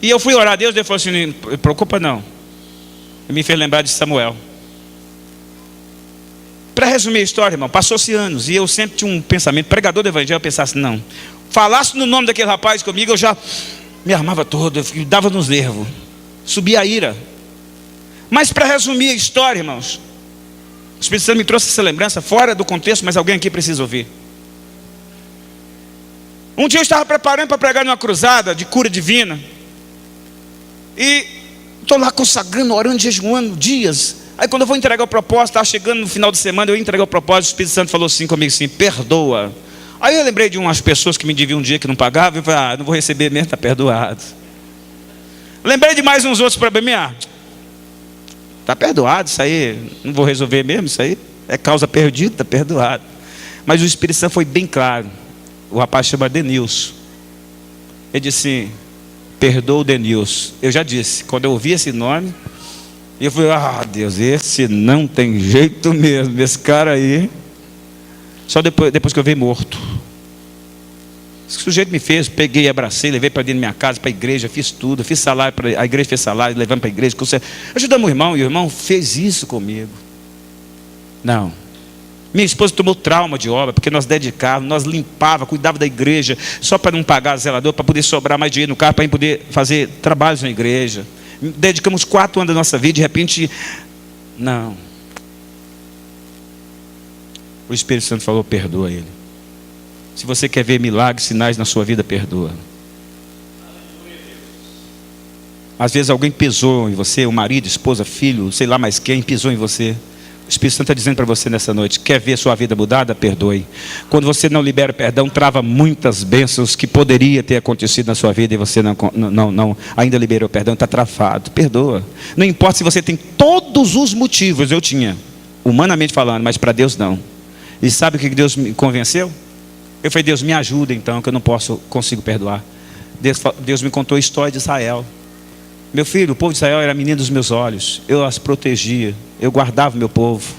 E eu fui orar a Deus, ele falou assim, não preocupa não. Ele me fez lembrar de Samuel. Para resumir a história, irmão, passou-se anos, e eu sempre tinha um pensamento, pregador do evangelho, eu pensava assim, não, falasse no nome daquele rapaz comigo, eu já me armava todo, eu dava nos nervos, subia a ira. Mas para resumir a história, irmãos, o Espírito Santo me trouxe essa lembrança, fora do contexto, mas alguém aqui precisa ouvir. Um dia eu estava preparando para pregar numa cruzada de cura divina, e estou lá consagrando, orando, jejuando dias. Aí quando eu vou entregar o propósito, estava chegando no final de semana, eu ia entregar o propósito, o Espírito Santo falou assim comigo assim, perdoa. Aí eu lembrei de umas pessoas que me deviam um dia que não pagavam, eu falei, não vou receber mesmo, está perdoado. Lembrei de mais uns outros problemas, está perdoado, isso aí, não vou resolver mesmo, isso aí é causa perdida, está perdoado. Mas o Espírito Santo foi bem claro, o rapaz chama Denilson, ele disse assim, perdoa o Denilson. Eu já disse, quando eu ouvi esse nome, e eu falei, Deus, esse não tem jeito mesmo, esse cara aí. Só depois que eu vi morto. Esse sujeito me fez, peguei, abracei, levei para dentro da minha casa, para a igreja, fiz tudo, fiz salário, a igreja fez salário, levamos para a igreja, ajudamos o irmão, e o irmão fez isso comigo. Não. Minha esposa tomou trauma de obra, porque nós dedicávamos, nós limpávamos, cuidávamos da igreja, só para não pagar a zelador, para poder sobrar mais dinheiro no carro, para a gente poder fazer trabalhos na igreja. Dedicamos 4 anos da nossa vida, de repente, não. O Espírito Santo falou, perdoa ele. Se você quer ver milagres, sinais na sua vida, perdoa. Às vezes alguém pisou em você, o marido, esposa, filho, sei lá mais quem, pisou em você. O Espírito Santo está dizendo para você nessa noite, quer ver sua vida mudada? Perdoe. Quando você não libera perdão, trava muitas bênçãos que poderia ter acontecido na sua vida e você não ainda liberou perdão, está travado. Perdoa. Não importa se você tem todos os motivos, eu tinha, humanamente falando, mas para Deus não. E sabe o que Deus me convenceu? Eu falei, Deus me ajuda então, que eu não consigo perdoar. Deus me contou a história de Israel. Meu filho, o povo de Israel era a menina dos meus olhos. Eu as protegia, eu guardava o meu povo.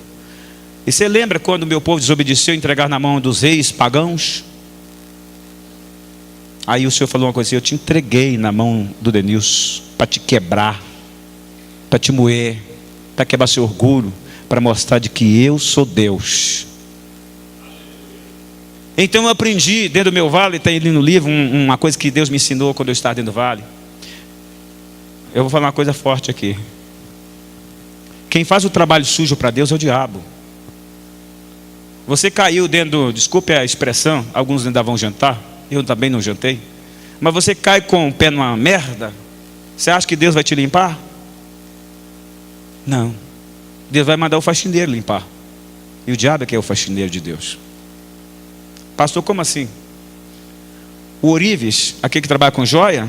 E você lembra quando o meu povo desobedeceu, entregar na mão dos reis pagãos? Aí o Senhor falou uma coisa assim, eu te entreguei na mão do Denilson, para te quebrar, para te moer, para quebrar seu orgulho, para mostrar de que eu sou Deus. Então eu aprendi, dentro do meu vale, está ali no livro, uma coisa que Deus me ensinou quando eu estava dentro do vale. Eu vou falar uma coisa forte aqui. Quem faz o trabalho sujo para Deus é o diabo. Você caiu dentro, desculpe a expressão, alguns ainda vão jantar, eu também não jantei. Mas você cai com o pé numa merda, você acha que Deus vai te limpar? Não. Deus vai mandar o faxineiro limpar. E o diabo é que é o faxineiro de Deus. Pastor, como assim? O ourives, aquele que trabalha com joia,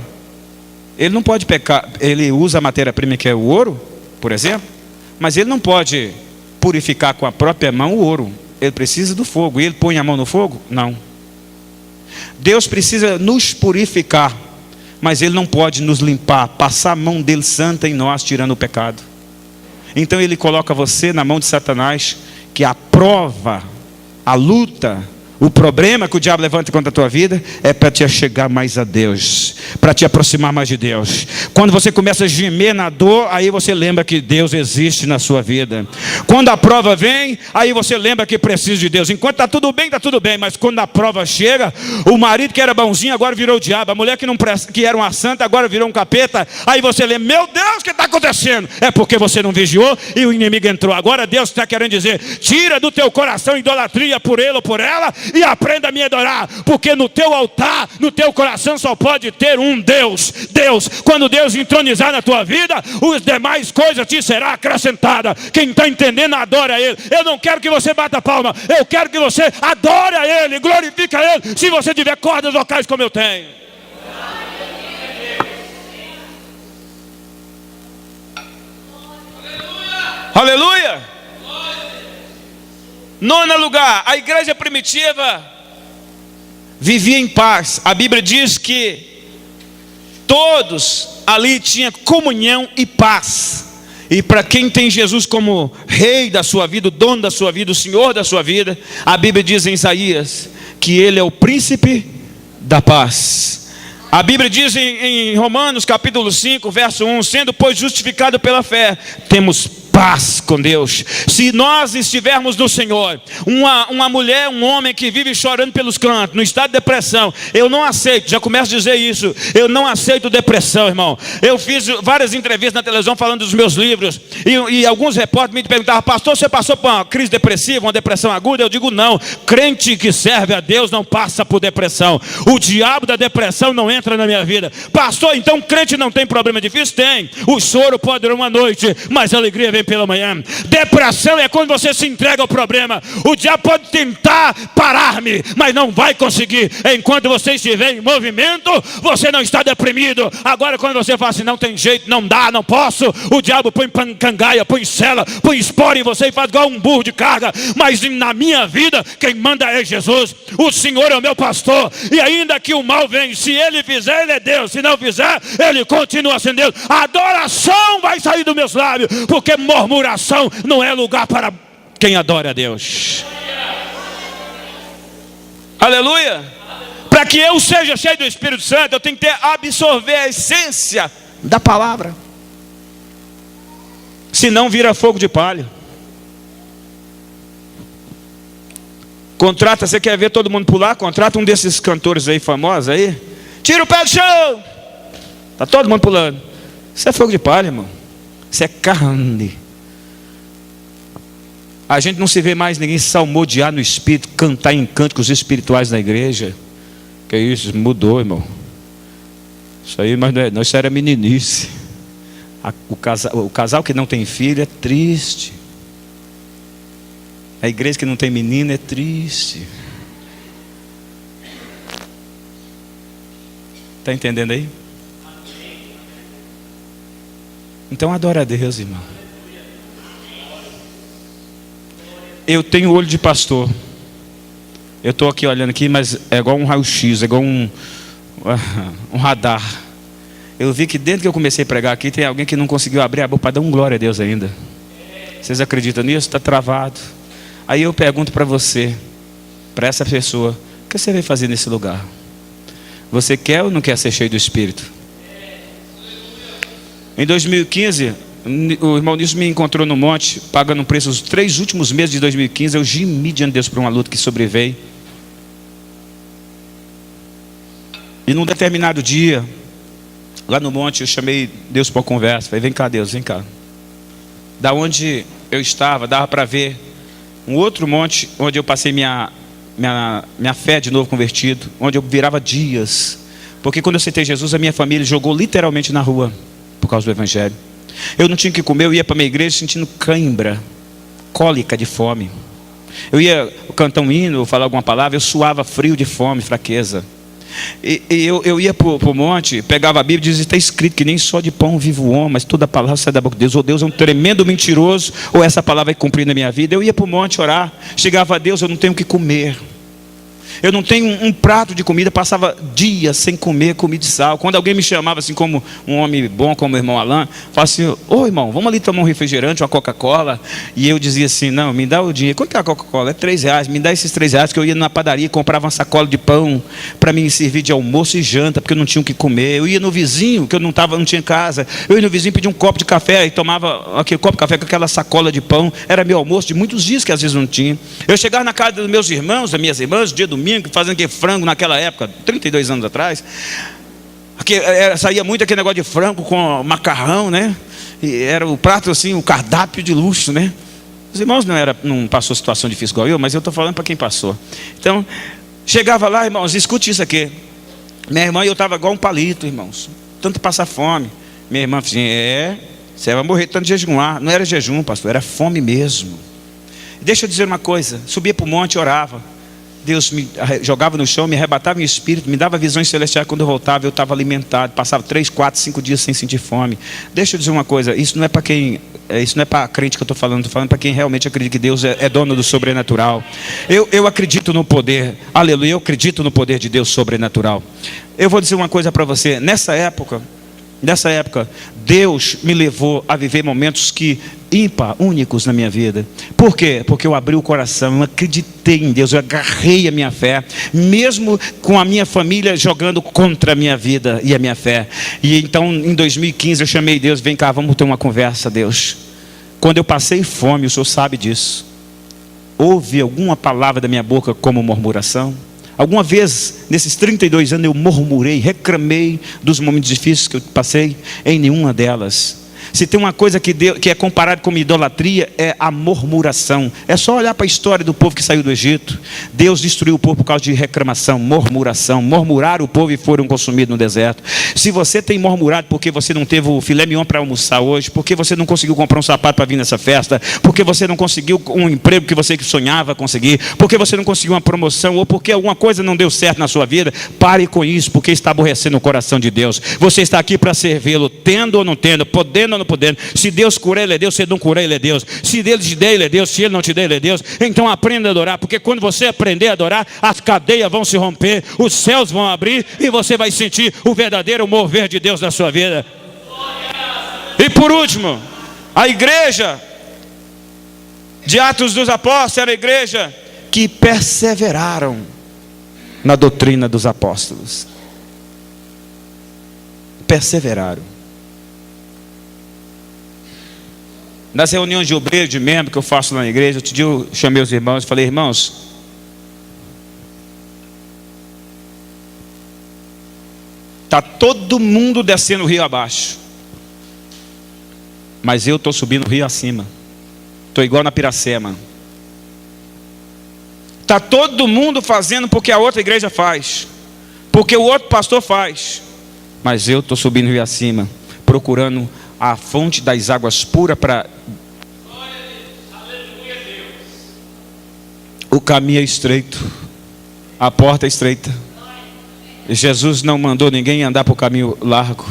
ele não pode pecar, ele usa a matéria-prima que é o ouro, por exemplo, mas ele não pode purificar com a própria mão o ouro. Ele precisa do fogo. E ele põe a mão no fogo? Não. Deus precisa nos purificar, mas Ele não pode nos limpar, passar a mão dele santa em nós, tirando o pecado. Então Ele coloca você na mão de Satanás, que a prova, a luta, o problema que o diabo levanta contra a tua vida é para te achegar mais a Deus, para te aproximar mais de Deus. Quando você começa a gemer na dor, aí você lembra que Deus existe na sua vida. Quando a prova vem, aí você lembra que precisa de Deus. Enquanto está tudo bem, mas quando a prova chega, o marido que era bonzinho agora virou o diabo, a mulher que era uma santa agora virou um capeta. Aí você lembra, meu Deus, o que está acontecendo? É porque você não vigiou e o inimigo entrou. Agora Deus está querendo dizer, tira do teu coração idolatria por ele ou por ela, e aprenda a me adorar, porque no teu altar, no teu coração só pode ter um Deus. Quando Deus entronizar na tua vida, as demais coisas te serão acrescentadas. Quem está entendendo, adora a Ele. Eu não quero que você bata palma, eu quero que você adore a Ele, glorifique a Ele, se você tiver cordas vocais como eu tenho. Aleluia! Nono lugar, a igreja primitiva vivia em paz. A Bíblia diz que todos ali tinham comunhão e paz. E para quem tem Jesus como rei da sua vida, o dono da sua vida, o Senhor da sua vida, a Bíblia diz em Isaías que Ele é o príncipe da paz. A Bíblia diz em Romanos capítulo 5, verso 1, sendo pois justificado pela fé, temos paz com Deus. Se nós estivermos no Senhor, uma mulher, um homem que vive chorando pelos cantos, no estado de depressão, eu não aceito, já começo a dizer isso, eu não aceito depressão, irmão. Eu fiz várias entrevistas na televisão falando dos meus livros, e alguns repórteres me perguntavam, pastor, você passou por uma crise depressiva, uma depressão aguda? Eu digo não, crente que serve a Deus não passa por depressão. O diabo da depressão não entra na minha vida. Pastor, então crente não tem problema difícil? Tem. O choro pode durar uma noite, mas a alegria vem pela manhã. Depressão é quando você se entrega ao problema. O diabo pode tentar parar-me, mas não vai conseguir. Enquanto você estiver em movimento, você não está deprimido. Agora quando você fala assim, não tem jeito, não dá, não posso, o diabo põe cangaia, põe cela, põe espora em você e faz igual um burro de carga. Mas na minha vida, quem manda é Jesus. O Senhor é o meu pastor, e ainda que o mal venha, se Ele fizer, Ele é Deus. Se não fizer, Ele continua sendo Deus. A adoração vai sair dos meus lábios, porque murmuração não é lugar para quem adora a Deus. Aleluia. Para que eu seja cheio do Espírito Santo, eu tenho que absorver a essência da palavra. Senão vira fogo de palha. Contrata, você quer ver todo mundo pular? Contrata um desses cantores aí famosos aí. Tira o pé do chão. Está todo mundo pulando. Isso é fogo de palha, irmão. Isso é carne. A gente não se vê mais ninguém salmodiar no espírito, cantar em cânticos espirituais na igreja. Que isso, mudou, irmão. Isso aí, mas não, isso era meninice. O casal que não tem filho é triste. A igreja que não tem menino é triste. Está entendendo aí? Então adora a Deus, irmão. Eu tenho olho de pastor. Eu estou aqui olhando aqui, mas é igual um raio-x, é igual um radar. Eu vi que desde que eu comecei a pregar aqui, tem alguém que não conseguiu abrir a boca para dar um glória a Deus ainda. Vocês acreditam nisso? Está travado. Aí eu pergunto para você, para essa pessoa, o que você veio fazer nesse lugar? Você quer ou não quer ser cheio do Espírito? Em 2015, o irmão Nilson me encontrou no monte, pagando um preço. Os 3 últimos meses de 2015, eu gemi diante de Deus por uma luta que sobreveio. E num determinado dia, lá no monte, eu chamei Deus para uma conversa. Falei, vem cá Deus, vem cá. Da onde eu estava, dava para ver um outro monte, onde eu passei minha fé de novo convertido, onde eu virava dias. Porque quando eu aceitei Jesus, a minha família jogou literalmente na rua, por causa do Evangelho. Eu não tinha o que comer, eu ia para a minha igreja sentindo cãibra, cólica de fome. Eu ia cantar um hino, falar alguma palavra, eu suava frio de fome, fraqueza. E eu ia para o monte, pegava a Bíblia e dizia: está escrito que nem só de pão vive o homem, mas toda palavra sai da boca de Deus. Ou Deus é um tremendo mentiroso, ou essa palavra vai cumprir na minha vida. Eu ia para o monte orar, chegava a Deus: eu não tenho o que comer, eu não tenho um prato de comida. Passava dias sem comer comida de sal. Quando alguém me chamava assim, como um homem bom, como o irmão Alain, falava assim: ô irmão, vamos ali tomar um refrigerante, uma Coca-Cola. E eu dizia assim: não, me dá o dinheiro. Quanto que é a Coca-Cola? É R$3, me dá esses R$3, que eu ia na padaria e comprava uma sacola de pão para me servir de almoço e janta, porque eu não tinha o que comer. Eu ia no vizinho, que eu não tinha casa, eu ia no vizinho pedir um copo de café e tomava aquele copo de café com aquela sacola de pão. Era meu almoço de muitos dias que às vezes não tinha. Eu chegava na casa dos meus irmãos, das minhas irmãs, dia domingo, fazendo aquele frango naquela época, 32 anos atrás. Saía muito aquele negócio de frango com macarrão, né? E era o prato assim, o cardápio de luxo, né? Os irmãos não passou situação difícil igual eu, mas eu estou falando para quem passou. Então, chegava lá, irmãos, escute isso aqui. Minha irmã e eu estava igual um palito, irmãos. Tanto passar fome. Minha irmã falou assim: você vai morrer tanto de jejuar. Não era jejum, pastor, era fome mesmo. Deixa eu dizer uma coisa: subia para o monte e orava. Deus me jogava no chão, me arrebatava em espírito, me dava visões celestiais. Quando eu voltava, eu estava alimentado. Passava 3, 4, 5 dias sem sentir fome. Deixa eu dizer uma coisa: isso não é para quem, isso não é para crente que eu estou falando para quem realmente acredita que Deus é dono do sobrenatural. Eu acredito no poder, aleluia, eu acredito no poder de Deus sobrenatural. Eu vou dizer uma coisa para você: nessa época, Deus me levou a viver momentos únicos na minha vida. Por quê? Porque eu abri o coração, eu acreditei em Deus, eu agarrei a minha fé, mesmo com a minha família jogando contra a minha vida e a minha fé. E então em 2015 eu chamei Deus: vem cá, vamos ter uma conversa, Deus. Quando eu passei fome, o Senhor sabe disso, houve alguma palavra da minha boca como murmuração? Alguma vez, nesses 32 anos, eu murmurei, reclamei dos momentos difíceis que eu passei? Em nenhuma delas. Se tem uma coisa que é comparada com idolatria, é a murmuração. É só olhar para a história do povo que saiu do Egito. Deus destruiu o povo por causa de reclamação, murmuração. Murmuraram o povo e foram consumidos no deserto. Se você tem murmurado porque você não teve o filé mignon para almoçar hoje, porque você não conseguiu comprar um sapato para vir nessa festa, porque você não conseguiu um emprego que você sonhava conseguir, porque você não conseguiu uma promoção, ou porque alguma coisa não deu certo na sua vida, pare com isso, porque está aborrecendo o coração de Deus. Você está aqui para servi-lo, tendo ou não tendo, podendo ou não podendo. Se Deus curar, Ele é Deus. Se Ele não curar, Ele é Deus. Se Deus te der, Ele é Deus. Se Ele não te der, Ele é Deus. Então aprenda a adorar, porque quando você aprender a adorar, as cadeias vão se romper, os céus vão abrir e você vai sentir o verdadeiro mover de Deus na sua vida. E por último, a igreja de Atos dos Apóstolos era a igreja que perseveraram na doutrina dos apóstolos. Perseveraram. Nas reuniões de obreiro, de membro que eu faço na igreja, outro dia eu chamei os irmãos e falei: irmãos, está todo mundo descendo o rio abaixo, mas eu estou subindo o rio acima. Estou igual na Piracema. Está todo mundo fazendo porque a outra igreja faz, porque o outro pastor faz, mas eu estou subindo o rio acima, procurando a fonte das águas puras para... O caminho é estreito, a porta é estreita. Jesus não mandou ninguém andar por caminho largo.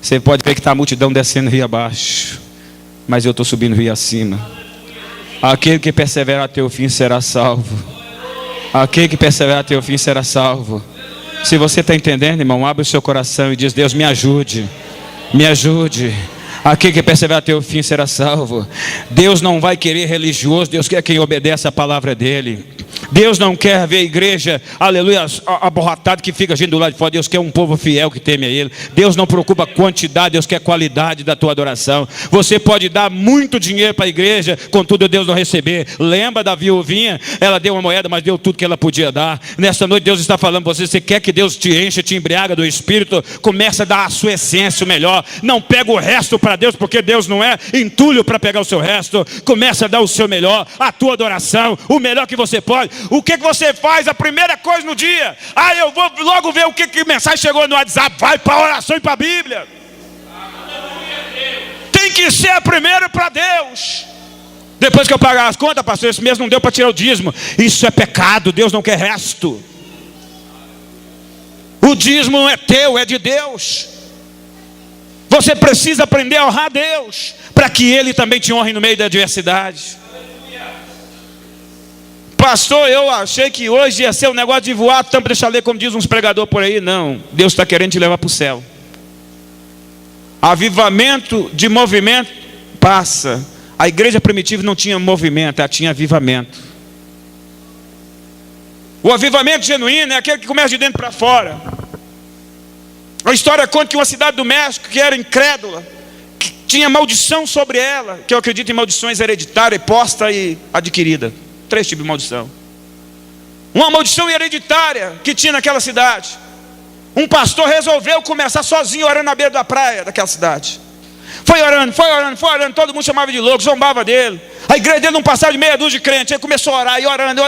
Você pode ver que está a multidão descendo rio abaixo, mas eu estou subindo rio acima. Aquele que perseverar até o fim será salvo. Aquele que perseverar até o fim será salvo. Se você está entendendo, irmão, abre o seu coração e diz: Deus, me ajude. Me ajude. Aquele que perseverar até o fim será salvo. Deus não vai querer religioso, Deus quer quem obedece a palavra dele. Deus não quer ver a igreja, aleluia, aborratada que fica gente do lado de fora. Deus quer um povo fiel que teme a Ele. Deus não preocupa quantidade, Deus quer qualidade da tua adoração. Você pode dar muito dinheiro para a igreja, contudo Deus não receber. Lembra da viuvinha? Ela deu uma moeda, mas deu tudo que ela podia dar. Nesta noite Deus está falando para você: você quer que Deus te encha, te embriaga do Espírito? Começa a dar a sua essência, o melhor. Não pega o resto para Deus, porque Deus não é entulho para pegar o seu resto. Começa a dar o seu melhor, a tua adoração, o melhor que você pode. O que você faz? A primeira coisa no dia: eu vou logo ver o que mensagem chegou no WhatsApp. Vai para a oração e para a Bíblia. Tem que ser a primeira para Deus. Depois que eu pagar as contas, pastor, esse mês não deu para tirar o dízimo. Isso é pecado, Deus não quer resto. O dízimo não é teu, é de Deus. Você precisa aprender a honrar Deus, para que Ele também te honre no meio da adversidade. Pastor, eu achei que hoje ia ser um negócio de voar tampa de chalé, como diz uns pregadores por aí. Não, Deus está querendo te levar para o céu. Avivamento de movimento passa. A igreja primitiva não tinha movimento, ela tinha avivamento. O avivamento genuíno é aquele que começa de dentro para fora. A história conta que uma cidade do México, que era incrédula, que tinha maldição sobre ela, que eu acredito em maldições hereditárias, posta e adquirida. 3 tipos de maldição. Uma maldição hereditária que tinha naquela cidade. Um pastor resolveu começar sozinho orando na beira da praia daquela cidade. Foi orando, todo mundo chamava de louco, zombava dele. A igreja dele não passava de meia dúzia de crentes. Ele começou a orar e orando.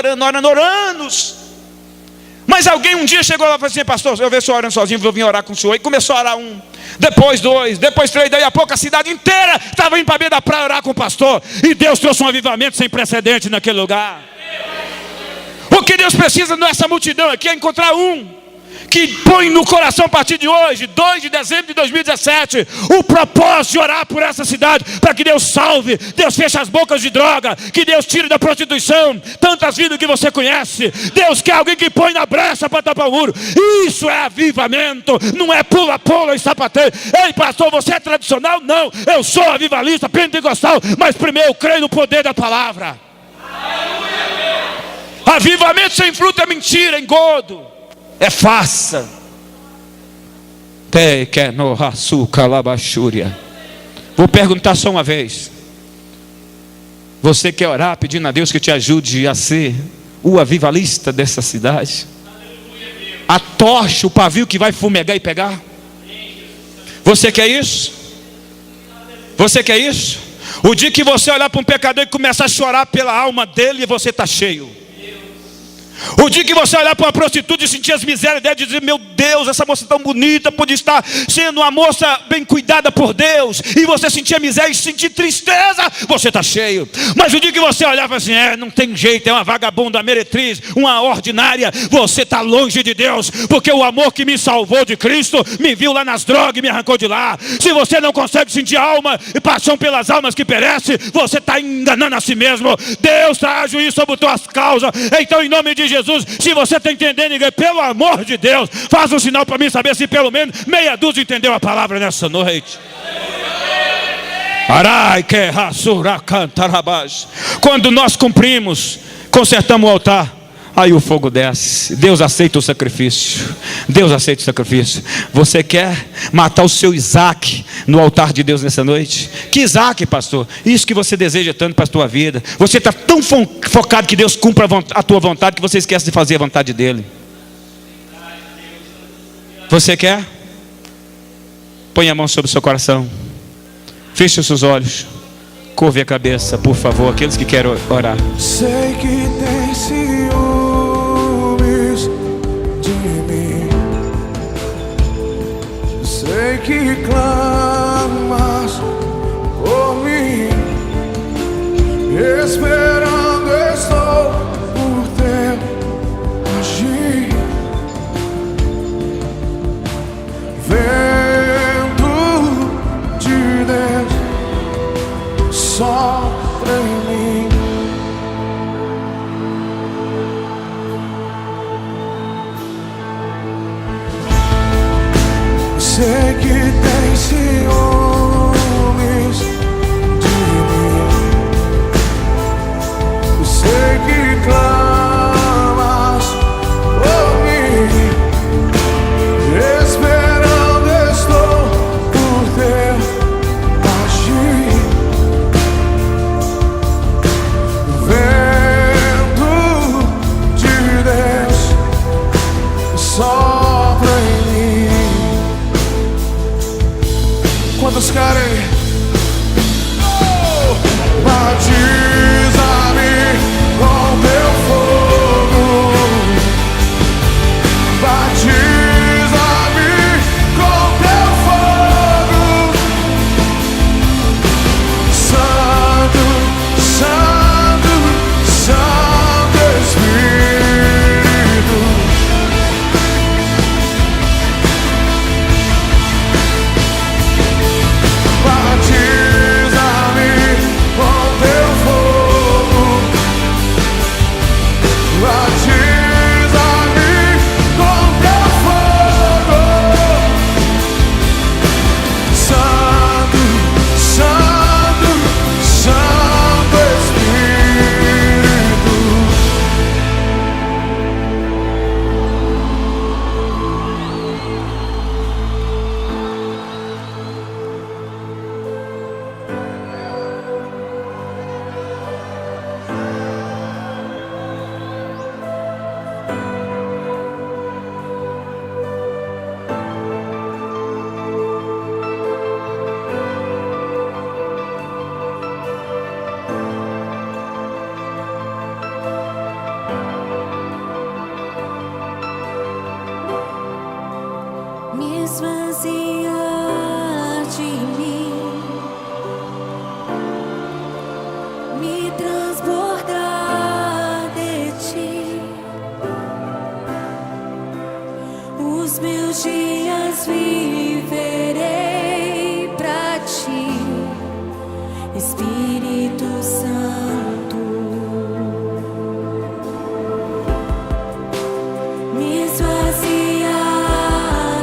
Mas alguém um dia chegou lá e falou assim: pastor, eu vejo o senhor orando sozinho, vou vir orar com o senhor. E começou a orar 1, depois 2, depois 3. Daí a pouco a cidade inteira estava indo para a beira da praia orar com o pastor. E Deus trouxe um avivamento sem precedente naquele lugar. O que Deus precisa nessa multidão aqui é encontrar um que põe no coração a partir de hoje, 2 de dezembro de 2017, o propósito de orar por essa cidade, para que Deus salve, Deus feche as bocas de droga, que Deus tire da prostituição tantas vidas que você conhece. Deus quer alguém que põe na brecha para tapar o muro. Isso é avivamento, não é pula-pula e sapateio. Ei pastor, você é tradicional? Não, eu sou avivalista, pentecostal, mas primeiro eu creio no poder da palavra. Avivamento sem fruto é mentira, engodo. É farsa. Vou perguntar só uma vez. Você quer orar pedindo a Deus que te ajude a ser o avivalista dessa cidade? A tocha, o pavio que vai fumegar e pegar? Você quer isso? Você quer isso? O dia que você olhar para um pecador e começar a chorar pela alma dele, você está cheio. O dia que você olhar para uma prostituta e sentir as misérias dela e dizer: meu Deus, essa moça tão bonita, podia estar sendo uma moça bem cuidada por Deus, e você sentir a miséria e sentir tristeza, você está cheio. Mas o dia que você olhar e falar assim: não tem jeito, é uma vagabunda, uma meretriz, uma ordinária, você está longe de Deus, porque o amor que me salvou de Cristo me viu lá nas drogas e me arrancou de lá. Se você não consegue sentir alma e paixão pelas almas que perecem, você está enganando a si mesmo. Deus traz juízo sobre tuas causas. Então, em nome de Jesus, se você está entendendo, ninguém, pelo amor de Deus, faz um sinal para mim saber se pelo menos meia dúzia entendeu a palavra nessa noite. Quando nós cumprimos, consertamos o altar, aí o fogo desce. Deus aceita o sacrifício. Deus aceita o sacrifício. Você quer matar o seu Isaac no altar de Deus nessa noite? Que Isaac, pastor? Isso que você deseja tanto para a tua vida. Você está tão focado que Deus cumpra a tua vontade, que você esquece de fazer a vontade dele. Você quer? Põe a mão sobre o seu coração. Feche os seus olhos. Curve a cabeça, por favor, aqueles que querem orar. Sei que tem ciúmes de mim. Sei que clamas por mim. Esperando estou por teu agir. Vento de Deus sopra em mim. Sei que tem ciúmes de mim. Sei que clamas por mim. Esperando estou por teu agir. me transbordar de ti. Os meus dias viverei pra ti, Espírito Santo. Me esvaziar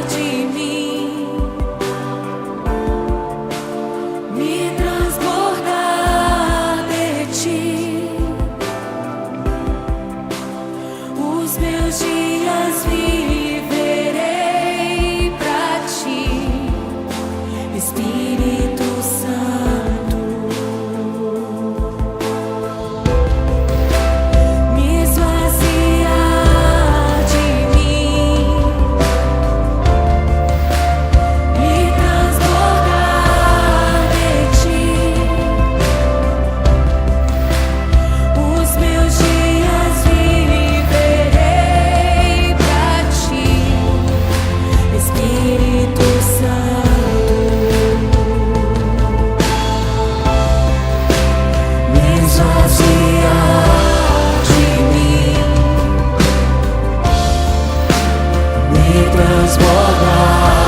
de mim, me transbordar de ti. Os meus dias viverei pra ti, Espírito Santo. Me esvaziar de mim, me transbordar de ti. Os meus dias viverei pra ti, Espírito Santo. Me esvaziar de mim, me transbordar